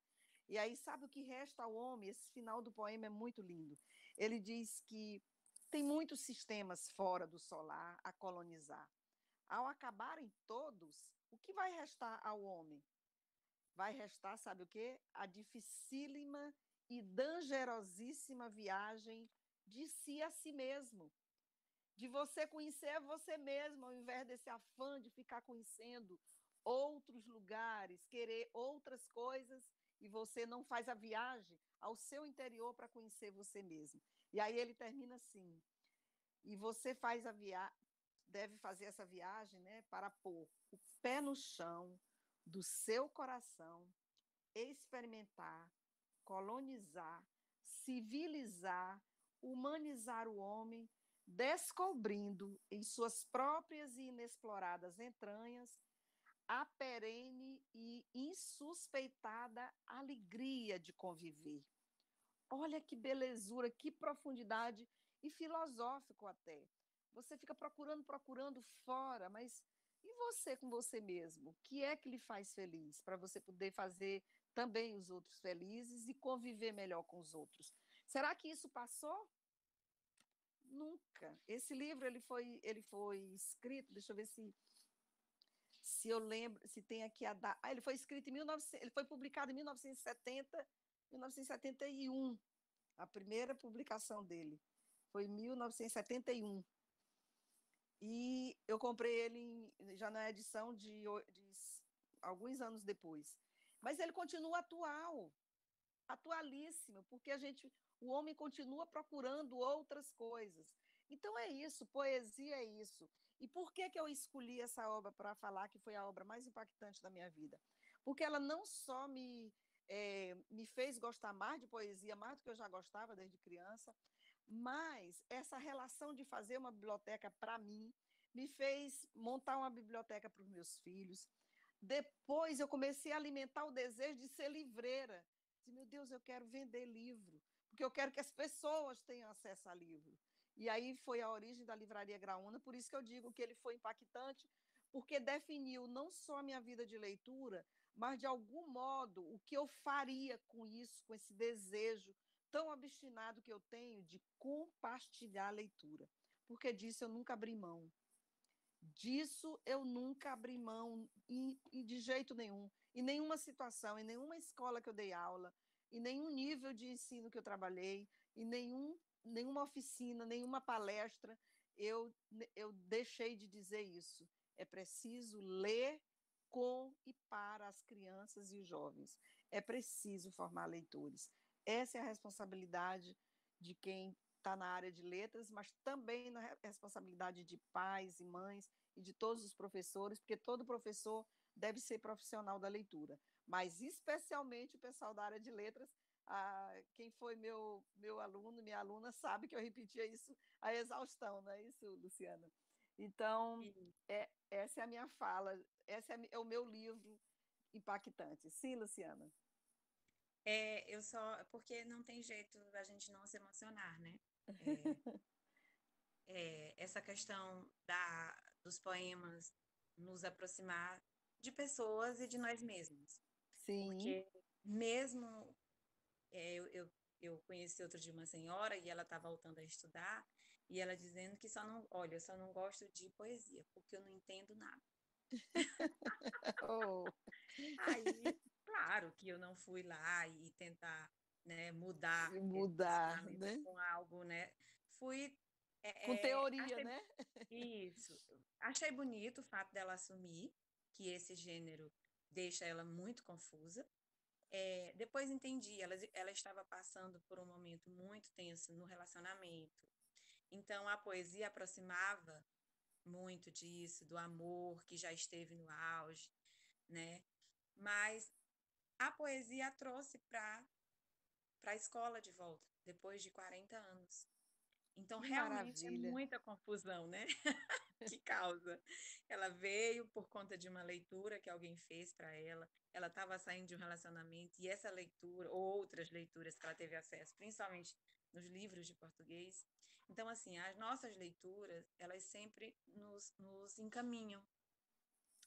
E aí, sabe o que resta ao homem? Esse final do poema é muito lindo. Ele diz que tem muitos sistemas fora do solar a colonizar. Ao acabarem todos, o que vai restar ao homem? Vai restar, sabe o quê? A dificílima e dangerosíssima viagem de si a si mesmo, de você conhecer você mesmo, ao invés desse afã de ficar conhecendo outros lugares, querer outras coisas, e você não faz a viagem ao seu interior para conhecer você mesmo. E aí ele termina assim: e você deve fazer essa viagem, né, para pôr o pé no chão do seu coração, experimentar, colonizar, civilizar, humanizar o homem, descobrindo em suas próprias e inexploradas entranhas a perene e insuspeitada alegria de conviver. Olha que belezura, que profundidade e filosófico até. Você fica procurando fora, mas e você com você mesmo? O que é que lhe faz feliz para você poder fazer também os outros felizes e conviver melhor com os outros? Será que isso passou? Nunca. Esse livro ele foi escrito, deixa eu ver se eu lembro, se tem aqui a data. Ele foi escrito em 1900, ele foi publicado em 1970, 1971. A primeira publicação dele foi em 1971. E eu comprei ele já na edição de alguns anos depois. Mas ele continua atual, atualíssimo, porque o homem continua procurando outras coisas. Então é isso, poesia é isso. E por que eu escolhi essa obra para falar que foi a obra mais impactante da minha vida? Porque ela não só me fez gostar mais de poesia, mais do que eu já gostava desde criança, mas essa relação de fazer uma biblioteca para mim me fez montar uma biblioteca para os meus filhos. Depois eu comecei a alimentar o desejo de ser livreira. Disse, meu Deus, eu quero vender livro, porque eu quero que as pessoas tenham acesso a livro. E aí foi a origem da Livraria Graúna, por isso que eu digo que ele foi impactante, porque definiu não só a minha vida de leitura, mas de algum modo o que eu faria com isso, com esse desejo tão obstinado que eu tenho de compartilhar a leitura. Porque disso eu nunca abri mão. Disso eu nunca abri mão e de jeito nenhum. Em nenhuma situação, em nenhuma escola que eu dei aula, em nenhum nível de ensino que eu trabalhei, em nenhuma oficina, nenhuma palestra, eu deixei de dizer isso. É preciso ler com e para as crianças e os jovens. É preciso formar leitores. Essa é a responsabilidade de quem está na área de letras, mas também na responsabilidade de pais e mães e de todos os professores, porque todo professor deve ser profissional da leitura, mas especialmente o pessoal da área de letras. Quem foi meu aluno, minha aluna, sabe que eu repetia isso à exaustão, não é isso, Luciana? Então, E, essa é a minha fala, é o meu livro impactante. Sim, Luciana? eu só, porque não tem jeito da gente não se emocionar, né? É, essa questão dos poemas nos aproximar de pessoas e de nós mesmos. Sim. Porque mesmo eu conheci outro dia uma senhora e ela está voltando a estudar e ela dizendo que olha, eu só não gosto de poesia, porque eu não entendo nada. Oh, Aí, claro que eu não fui lá e tentar, né, mudar esse mudar, posicionamento né? com algo, né? Fui, Com teoria, achei né? isso, achei bonito o fato dela assumir que esse gênero deixa ela muito confusa. Depois entendi, ela estava passando por um momento muito tenso no relacionamento. Então a poesia aproximava muito disso, do amor que já esteve no auge, né? Mas a poesia a trouxe para a escola de volta, depois de 40 anos. Então, Que realmente é maravilha. muita confusão, né? Que causa. Ela veio por conta de uma leitura que alguém fez para ela. Ela estava saindo de um relacionamento e essa leitura, ou outras leituras que ela teve acesso, principalmente nos livros de português. Então, assim, as nossas leituras, elas sempre nos encaminham,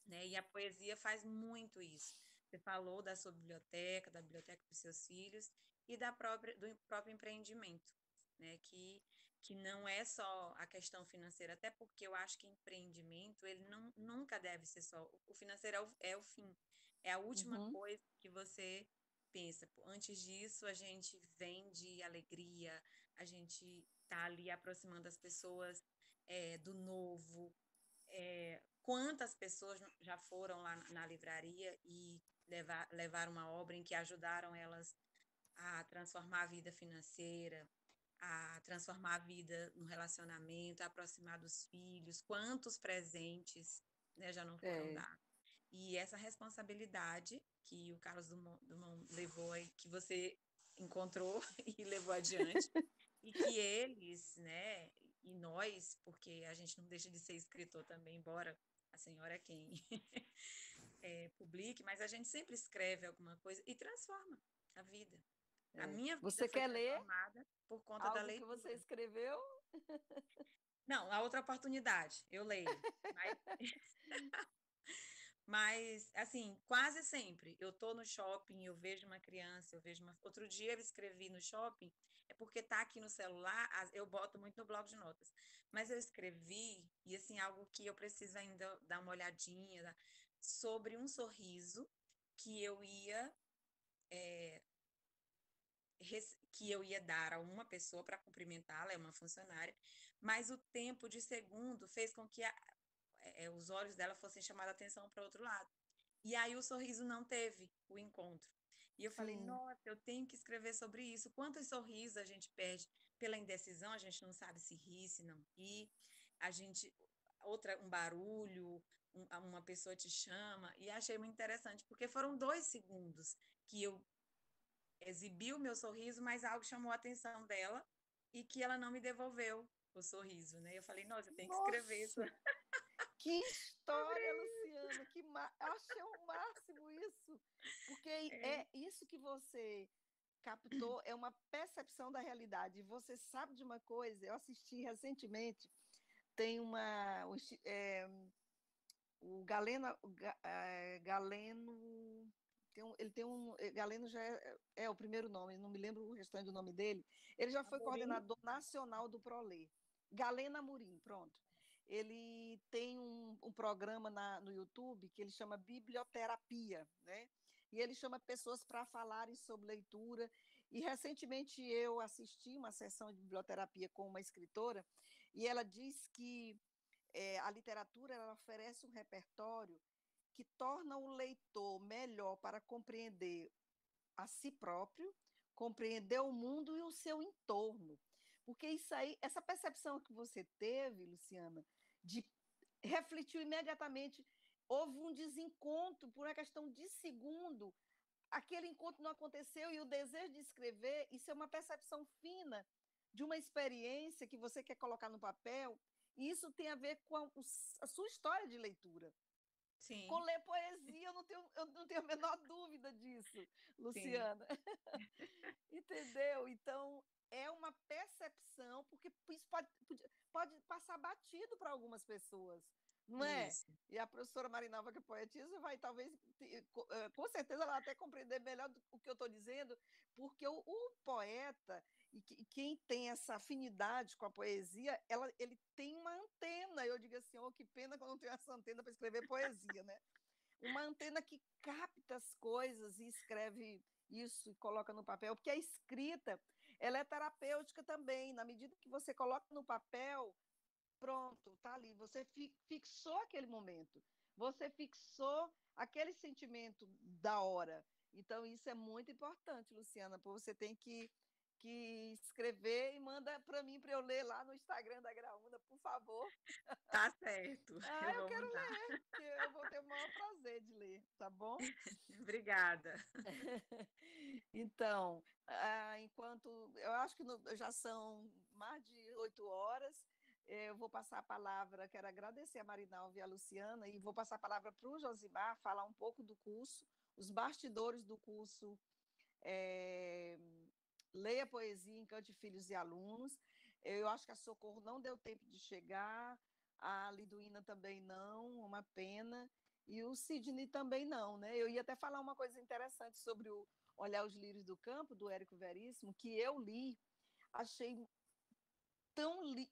né? E a poesia faz muito isso. Você falou da sua biblioteca, da biblioteca dos seus filhos e do próprio empreendimento, né? Que não é só a questão financeira, até porque eu acho que empreendimento, ele nunca deve ser só. O financeiro é o fim, é a última Uhum. coisa que você pensa. Antes disso, a gente vende alegria, a gente está ali aproximando as pessoas do novo, quantas pessoas já foram lá na livraria e levaram uma obra em que ajudaram elas a transformar a vida financeira, a transformar a vida no relacionamento, a aproximar dos filhos, quantos presentes, né, já não foram É, dados. E essa responsabilidade que o Carlos Drummond levou aí, que você encontrou e levou adiante, e que eles, né, e nós, porque a gente não deixa de ser escritor também, embora a senhora é quem publique, mas a gente sempre escreve alguma coisa e transforma a vida. A é. minha vida Você foi quer ler transformada por conta da algo que você leitura. escreveu? Não, a outra oportunidade, eu leio. Mas, mas, assim, quase sempre eu tô no shopping, eu vejo uma criança, eu vejo uma. Outro dia eu escrevi no shopping, é porque tá aqui no celular, eu boto muito no bloco de notas. Mas eu escrevi, e assim, algo que eu preciso ainda dar uma olhadinha, sobre um sorriso que eu ia. Que eu ia dar a uma pessoa para cumprimentá-la, é uma funcionária, mas o tempo de segundo fez com que os olhos dela fossem chamar a atenção para outro lado. E aí o sorriso não teve o encontro. E eu falei, Sim, nossa, eu tenho que escrever sobre isso. Quantos sorrisos a gente perde pela indecisão, a gente não sabe se ri, se não ri. A gente, um barulho, uma pessoa te chama. E achei muito interessante, porque foram 2 segundos que eu exibi o meu sorriso, mas algo chamou a atenção dela e que ela não me devolveu o sorriso, né? Eu falei, nossa, eu tenho que escrever isso nossa, que história, Luciana, eu achei o máximo isso, porque é, é isso que você captou, é uma percepção da realidade. Você sabe de uma coisa, eu assisti recentemente, tem o Galeno, Galeno ele tem Galeno já é o primeiro nome, não me lembro o restante do nome dele. Ele já foi Amorim. coordenador nacional do Prolê. Galeno Amorim, pronto. Ele tem um programa no YouTube que ele chama Biblioterapia, né? E ele chama pessoas para falarem sobre leitura. E recentemente eu assisti uma sessão de biblioterapia com uma escritora e ela diz que a literatura ela oferece um repertório que torna o leitor melhor para compreender a si próprio, compreender o mundo e o seu entorno. Porque isso aí, essa percepção que você teve, Luciana, de refletiu imediatamente, houve um desencontro por uma questão de segundo, aquele encontro não aconteceu e o desejo de escrever, isso é uma percepção fina de uma experiência que você quer colocar no papel isso tem a ver com a sua história de leitura. Sim. Com ler poesia, eu não tenho a menor dúvida disso, Luciana. Entendeu? Então, é uma percepção, porque isso pode passar batido para algumas pessoas, não é? Isso. E a professora Marinalva, que é poetisa, vai talvez, com certeza, ela vai até compreender melhor o que eu estou dizendo, porque o poeta, e quem tem essa afinidade com a poesia, ele tem uma antena. Eu digo assim, oh, que pena que eu não tenho essa antena para escrever poesia, né? Uma antena que capta as coisas e escreve isso e coloca no papel, porque a escrita, ela é terapêutica também, na medida que você coloca no papel, pronto, tá ali, você fixou aquele momento, você fixou aquele sentimento da hora. Então, isso é muito importante, Luciana, porque você tem que escrever e manda para mim, para eu ler lá no Instagram da Graúna, por favor. Tá certo. Eu quero ler, porque eu vou ter o maior prazer de ler, tá bom? Obrigada. Então, enquanto eu acho que já são mais de 8 horas, eu vou passar a palavra, quero agradecer a Marinalva e a Luciana, e vou passar a palavra para o Josimar falar um pouco do curso, os bastidores do curso Leia Poesia, Encante Filhos e Alunos. Eu acho que a Socorro não deu tempo de chegar, a Liduína também não, uma pena, e o Sidney também não, né? Eu ia até falar uma coisa interessante sobre o Olhar os Lírios do Campo, do Érico Veríssimo, que eu li, achei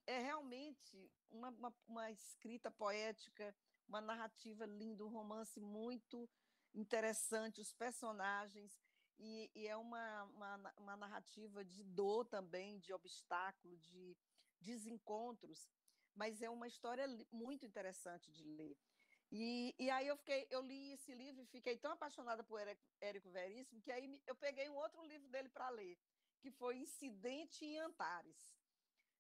realmente uma escrita poética, uma narrativa linda, um romance muito interessante, os personagens, e é uma narrativa de dor também, de obstáculo, de desencontros, mas é uma história muito interessante de ler. E aí eu li esse livro e fiquei tão apaixonada por Érico Veríssimo que aí eu peguei um outro livro dele para ler, que foi Incidente em Antares.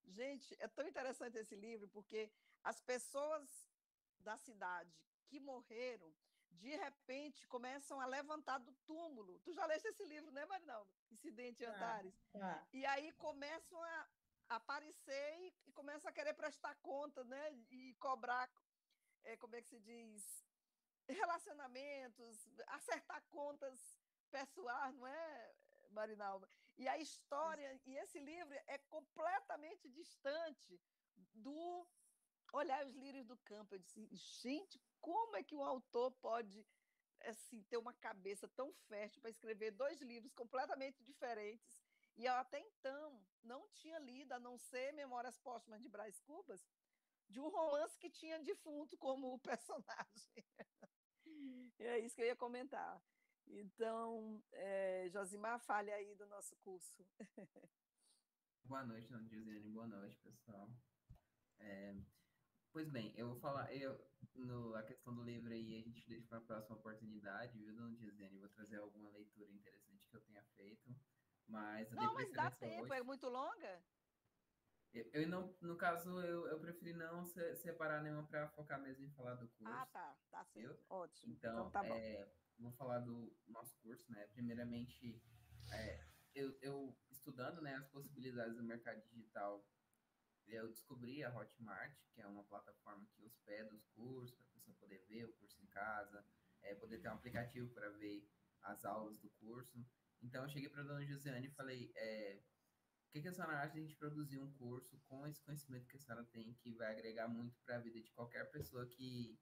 Gente, é tão interessante esse livro, porque as pessoas da cidade que morreram, de repente, começam a levantar do túmulo. Tu já leste esse livro, né, Marinaldo? Incidente em Antares. E aí começam a aparecer e começam a querer prestar conta, né? E cobrar, como é que se diz? Relacionamentos, acertar contas pessoais, não é, Marinalva? E a história, e esse livro é completamente distante do Olhar os Lírios do Campo. Eu disse, gente, como é que um autor pode assim, ter uma cabeça tão fértil para escrever 2 livros completamente diferentes? E eu até então não tinha lido, a não ser Memórias Póstumas de Brás Cubas, de um romance que tinha defunto como personagem. É isso que eu ia comentar. Então, Josimar, fale aí do nosso curso. Boa noite, Dona Josiane. Boa noite, pessoal. Pois bem, eu vou falar, a questão do livro aí, a gente deixa para a próxima oportunidade, viu, Dona Josiane? Vou trazer alguma leitura interessante que eu tenha feito, mas eu dei Não, mas dá preferência tempo, hoje. é muito longa? Eu não, no caso, eu preferi não separar nenhuma para focar mesmo em falar do curso, Tá viu? certo, ótimo. Então Então, tá bom. vou falar do nosso curso, né? Primeiramente, eu estudando, né, as possibilidades do mercado digital, eu descobri a Hotmart, que é uma plataforma que hospeda os cursos, para a pessoa poder ver o curso em casa, poder ter um aplicativo para ver as aulas do curso. Então, eu cheguei para a dona Josiane e falei, o que a senhora acha de a gente produzir um curso com esse conhecimento que a senhora tem, que vai agregar muito para a vida de qualquer pessoa que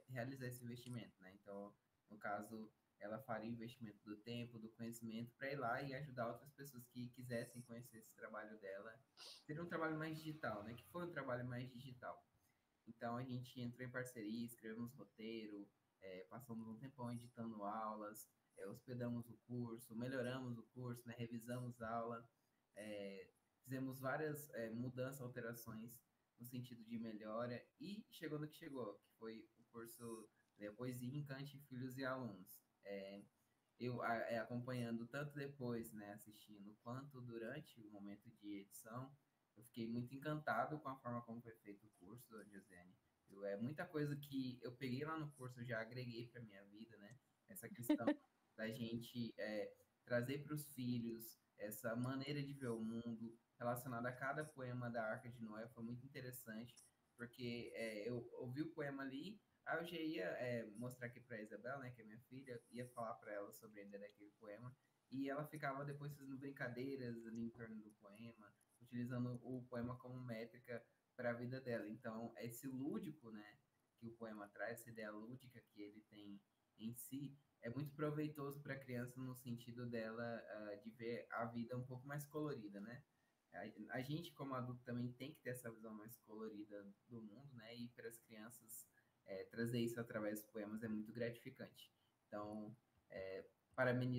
realizar esse investimento, né? Então, no caso, ela faria investimento do tempo, do conhecimento, para ir lá e ajudar outras pessoas que quisessem conhecer esse trabalho dela. Seria um trabalho mais digital, né? Que foi um trabalho mais digital. Então, a gente entrou em parceria, escrevemos roteiro, passamos um tempão editando aulas, hospedamos o curso, melhoramos o curso, né? Revisamos a aula, fizemos várias mudanças, alterações no sentido de melhora e chegou no que chegou, que foi o curso Poesia, Encante Filhos e Alunos. Eu acompanhando tanto depois, né, assistindo, quanto durante o momento de edição, eu fiquei muito encantado com a forma como foi feito o curso, Josiane. É muita coisa que eu peguei lá no curso, eu já agreguei para minha vida, né? Essa questão da gente trazer para os filhos essa maneira de ver o mundo relacionada a cada poema da Arca de Noé foi muito interessante, porque eu ouvi o poema ali, aí eu já ia mostrar aqui para a Isabel, né, que é minha filha, ia falar para ela sobre ainda daquele poema, e ela ficava depois fazendo brincadeiras ali em torno do poema, utilizando o poema como métrica para a vida dela. Então, esse lúdico, né, que o poema traz, essa ideia lúdica que ele tem em si, é muito proveitoso para a criança no sentido dela de ver a vida um pouco mais colorida, né? A gente, como adulto, também tem que ter essa visão mais colorida do mundo, né? E para as crianças trazer isso através dos poemas é muito gratificante. Então,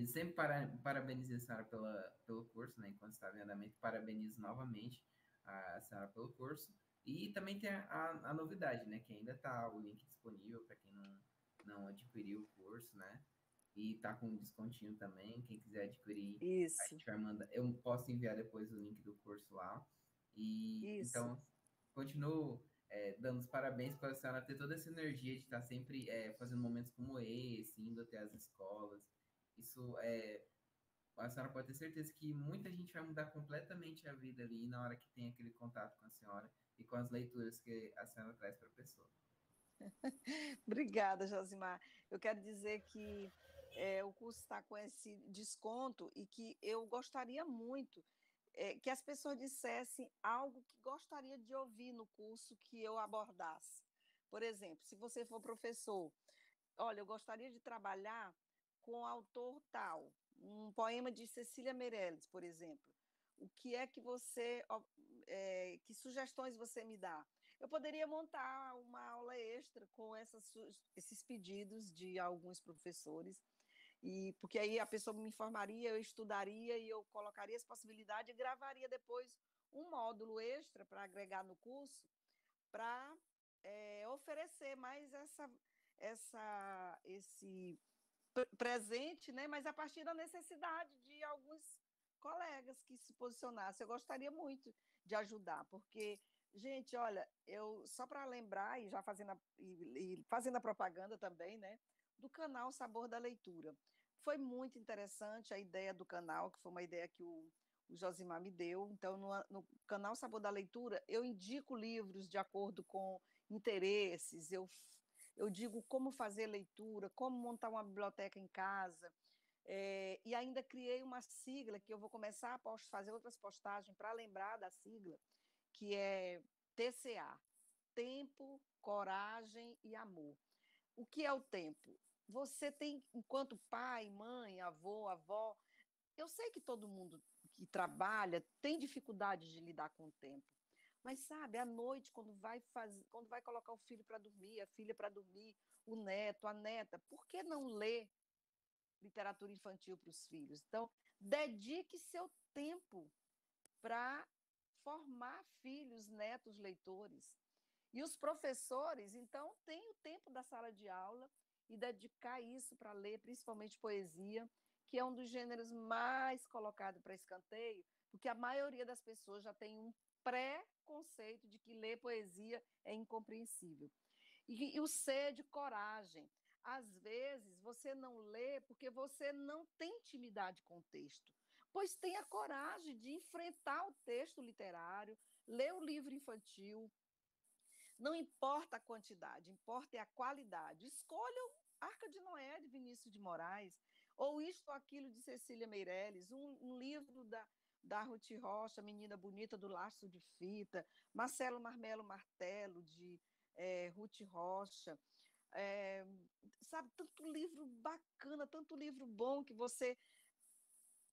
sempre parabenizo a senhora pelo curso, né? Enquanto estava em andamento, parabenizo novamente a senhora pelo curso. E também tem a novidade, né? Que ainda está o link disponível para quem não adquiriu o curso, né? E tá com um descontinho também. Quem quiser adquirir, a Isso, gente vai mandar. Eu posso enviar depois o link do curso lá. E isso. então, continuo dando os parabéns para a senhora ter toda essa energia de estar sempre fazendo momentos como esse, indo até as escolas. Isso a senhora pode ter certeza que muita gente vai mudar completamente a vida ali na hora que tem aquele contato com a senhora e com as leituras que a senhora traz para a pessoa. Obrigada, Josimar. Eu quero dizer que o curso está com esse desconto e que eu gostaria muito que as pessoas dissessem algo que gostaria de ouvir no curso que eu abordasse. Por exemplo, se você for professor, olha, eu gostaria de trabalhar com autor tal, um poema de Cecília Meirelles, por exemplo. O que é que que sugestões você me dá? Eu poderia montar uma aula extra com esses pedidos de alguns professores, e porque aí a pessoa me informaria, eu estudaria e eu colocaria essa possibilidade e gravaria depois um módulo extra para agregar no curso, para oferecer mais esse presente, né? Mas a partir da necessidade de alguns colegas que se posicionassem. Eu gostaria muito de ajudar, porque, gente, olha, eu só para lembrar e já fazendo a propaganda também, né? Do canal Sabor da Leitura. Foi muito interessante a ideia do canal, que foi uma ideia que o Josimar me deu. Então, no canal Sabor da Leitura, eu indico livros de acordo com interesses, eu digo como fazer leitura, como montar uma biblioteca em casa, e ainda criei uma sigla que eu vou começar a fazer outras postagens para lembrar da sigla, que é TCA, Tempo, Coragem e Amor. O que é o tempo? Você tem, enquanto pai, mãe, avô, avó, eu sei que todo mundo que trabalha tem dificuldade de lidar com o tempo. Mas sabe, à noite, quando vai colocar o filho para dormir, a filha para dormir, o neto, a neta, por que não ler literatura infantil para os filhos? Então, dedique seu tempo para formar filhos, netos, leitores. E os professores, então, têm o tempo da sala de aula e dedicar isso para ler, principalmente poesia, que é um dos gêneros mais colocados para escanteio, porque a maioria das pessoas já tem um pré-conceito de que ler poesia é incompreensível. E o C é de coragem. Às vezes, você não lê porque você não tem intimidade com o texto, pois tenha coragem de enfrentar o texto literário, ler o livro infantil. Não importa a quantidade, importa é a qualidade. Escolham Arca de Noé, de Vinícius de Moraes, ou Isto ou Aquilo, de Cecília Meirelles, um livro da Ruth Rocha, Menina Bonita do Laço de Fita, Marcelo Marmelo Martelo, de Ruth Rocha. Sabe, tanto livro bacana, tanto livro bom que você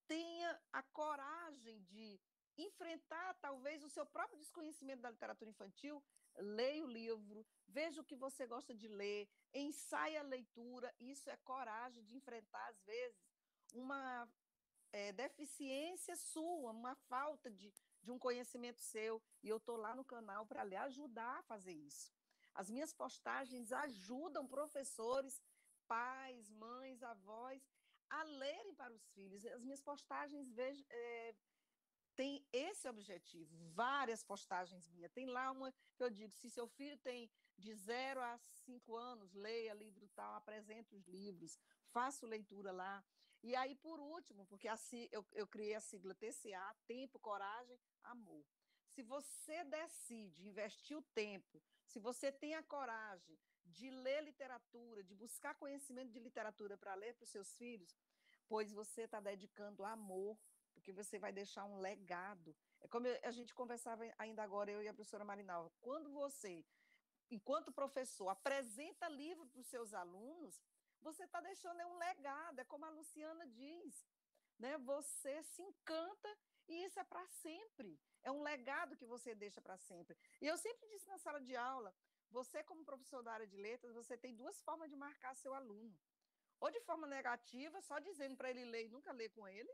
tenha a coragem de enfrentar talvez o seu próprio desconhecimento da literatura infantil. Leia o livro, veja o que você gosta de ler, ensaie a leitura. Isso é coragem de enfrentar, às vezes, uma deficiência sua, uma falta de um conhecimento seu. E eu estou lá no canal para lhe ajudar a fazer isso. As minhas postagens ajudam professores, pais, mães, avós a lerem para os filhos. As minhas postagens têm esse objetivo. Várias postagens minhas. Tem lá uma que eu digo, se seu filho tem de 0 a 5 anos, leia livro tal, apresente os livros, faço leitura lá. E aí, por último, porque assim eu criei a sigla TCA, Tempo, Coragem, Amor. Se você decide investir o tempo, se você tem a coragem de ler literatura, de buscar conhecimento de literatura para ler para os seus filhos, pois você está dedicando amor, porque você vai deixar um legado. É como a gente conversava ainda agora, eu e a professora Marinalva, quando você, enquanto professor, apresenta livro para os seus alunos, você está deixando um legado, é como a Luciana diz, né? Você se encanta e isso é para sempre. É um legado que você deixa para sempre. E eu sempre disse na sala de aula, você como professor da área de letras, você tem duas formas de marcar seu aluno. Ou de forma negativa, só dizendo para ele ler e nunca ler com ele,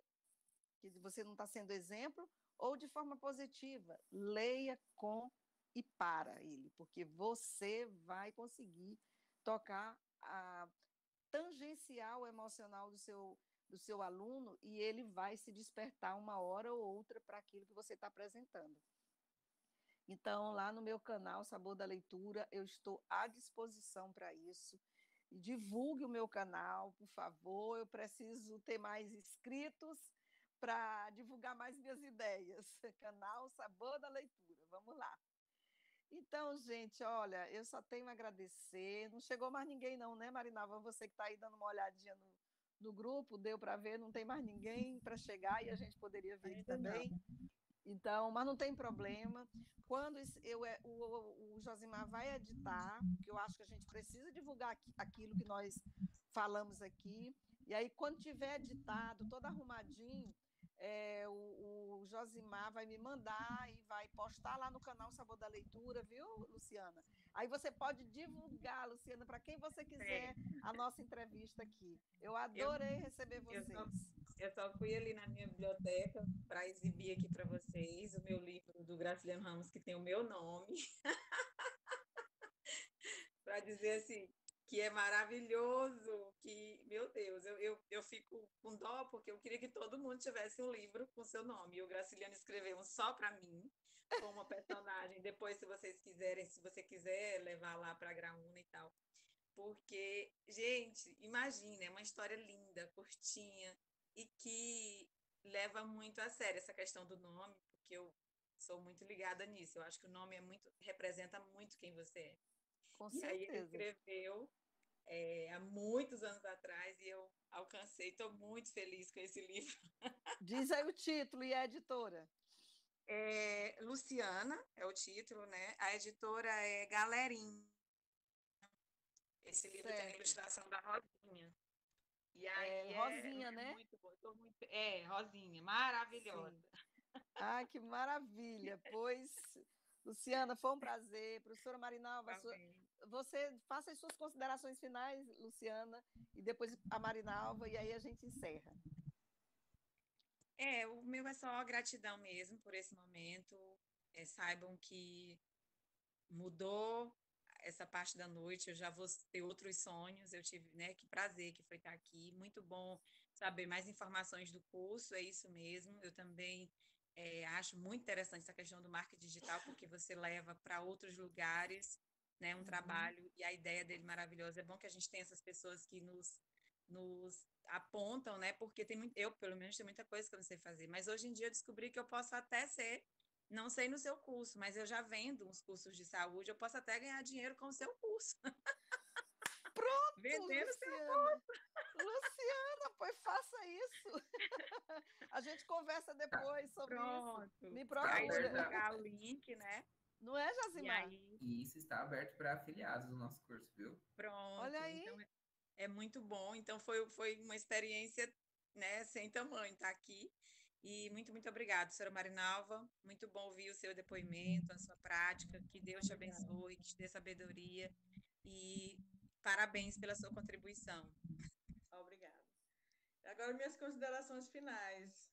que você não está sendo exemplo, ou de forma positiva, leia com e para ele, porque você vai conseguir tocar a tangencial emocional do seu aluno e ele vai se despertar uma hora ou outra para aquilo que você está apresentando. Então, lá no meu canal Sabor da Leitura, eu estou à disposição para isso. E divulgue o meu canal, por favor. Eu preciso ter mais inscritos para divulgar mais minhas ideias. Canal Sabor da Leitura. Vamos lá. Então, gente, olha, eu só tenho a agradecer. Não chegou mais ninguém, não, né, Marinalva? Você que está aí dando uma olhadinha no grupo, deu para ver, não tem mais ninguém para chegar e a gente poderia ver aqui também. Então, mas não tem problema. Quando o Josimar vai editar, porque eu acho que a gente precisa divulgar aquilo que nós falamos aqui, e aí, quando tiver editado, todo arrumadinho, o Josimar vai me mandar e vai postar lá no canal Sabor da Leitura, viu, Luciana? Aí você pode divulgar, Luciana, para quem você quiser, a nossa entrevista aqui. Eu adorei receber vocês. Eu só fui ali na minha biblioteca para exibir aqui para vocês o meu livro do Graciliano Ramos, que tem o meu nome, para dizer assim, que é maravilhoso, que, meu Deus, eu fico com dó, porque eu queria que todo mundo tivesse um livro com seu nome. E o Graciliano escreveu um só para mim, com uma personagem. Depois, se vocês quiserem, se você quiser levar lá para a Graúna e tal. Porque, gente, imagina, é uma história linda, curtinha, e que leva muito a sério essa questão do nome, porque eu sou muito ligada nisso. Eu acho que o nome representa muito quem você é. Com E aí ele certeza. escreveu há muitos anos atrás e eu alcancei, estou muito feliz com esse livro. Diz aí o título e a editora. Luciana é o título, né? A editora é Galerim. Esse livro tem a ilustração da Rosinha. E aí Rosinha, né? muito bom. Rosinha, maravilhosa. Sim. Ah, que maravilha. Pois, Luciana, foi um prazer. Professora Marinalva, você faça as suas considerações finais, Luciana, e depois a Marinalva, e aí a gente encerra. O meu é só gratidão mesmo por esse momento. Saibam que mudou essa parte da noite, eu já vou ter outros sonhos, eu tive, né, que prazer que foi estar aqui, muito bom saber mais informações do curso, é isso mesmo, eu também acho muito interessante essa questão do marketing digital, porque você leva para outros lugares, né, um trabalho, e a ideia dele maravilhosa, é bom que a gente tenha essas pessoas que nos apontam, né, porque eu, pelo menos, tenho muita coisa que eu não sei fazer, mas hoje em dia eu descobri que eu posso até ser. Não sei no seu curso, mas eu já vendo uns cursos de saúde, eu posso até ganhar dinheiro com o seu curso. Pronto, vendendo Luciana. seu curso. Luciana, pois faça isso. A gente conversa depois sobre Pronto. isso. Me procura. Aí divulgar o link, né? Não é, Josimar? E isso está aberto para afiliados do nosso curso, viu? Pronto. Olha aí. Então, é muito bom. Então, foi uma experiência, né, sem tamanho estar aqui. E muito, muito obrigada, senhora Marinalva. Muito bom ouvir o seu depoimento, a sua prática. Que Deus te abençoe, que te dê sabedoria. E parabéns pela sua contribuição. Obrigada. Agora, minhas considerações finais.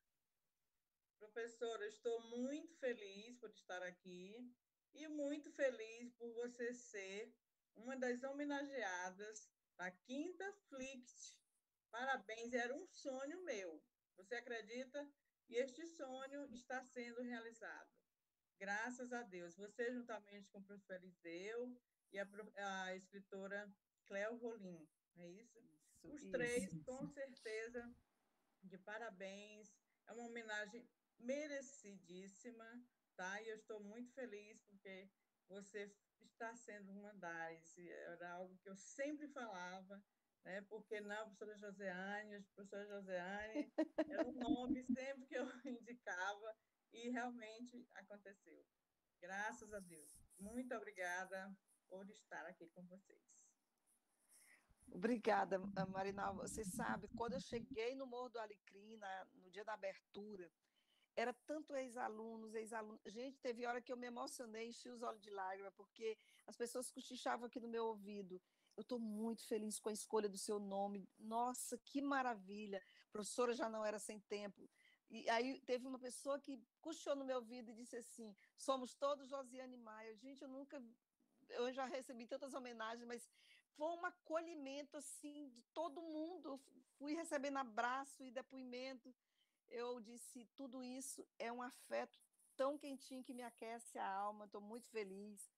Professora, estou muito feliz por estar aqui e muito feliz por você ser uma das homenageadas da Quinta Flict. Parabéns, era um sonho meu. Você acredita? E este sonho está sendo realizado. Graças a Deus. Você, juntamente com o professor Eliseu e a escritora Cléo Rolim. É isso? Os três, com certeza, de parabéns. É uma homenagem merecidíssima. tá? E eu estou muito feliz porque você está sendo uma das, era algo que eu sempre falava, né? Porque não, professora Joseane, era um nome sempre que eu indicava e realmente aconteceu. Graças a Deus. Muito obrigada por estar aqui com vocês. Obrigada, Marinal. Você sabe, quando eu cheguei no Morro do Alecrim, no dia da abertura, era tanto ex-alunos, ex-alunos. Gente, teve hora que eu me emocionei, enchi os olhos de lágrima, porque as pessoas cochichavam aqui no meu ouvido. Eu estou muito feliz com a escolha do seu nome. Nossa, que maravilha. A professora já não era sem tempo. E aí teve uma pessoa que cochichou no meu ouvido e disse assim: somos todos Josiane Maia. Gente, eu já recebi tantas homenagens, mas foi um acolhimento assim de todo mundo. Eu fui recebendo abraço e depoimento. Eu disse, tudo isso é um afeto tão quentinho que me aquece a alma, estou muito feliz.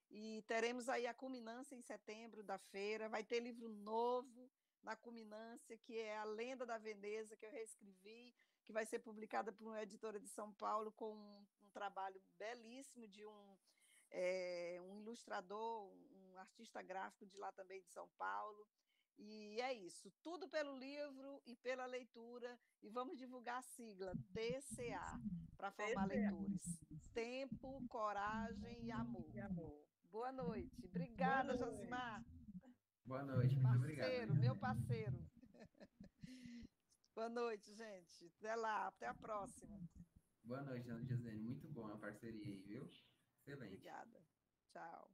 E teremos aí a culminância em setembro da feira, vai ter livro novo na culminância, que é A Lenda da Veneza, que eu reescrevi, que vai ser publicada por uma editora de São Paulo, com um trabalho belíssimo de um ilustrador, um artista gráfico de lá também de São Paulo. E é isso, tudo pelo livro e pela leitura, e vamos divulgar a sigla TCA, para formar leitores. Tempo, coragem e amor. Boa noite. Obrigada, Boa Josimar. Boa noite, muito obrigado. Parceiro, meu parceiro. Boa noite, gente. Até lá, até a próxima. Boa noite, Ana Josiane. Muito bom a parceria aí, viu? Excelente. Obrigada. Tchau.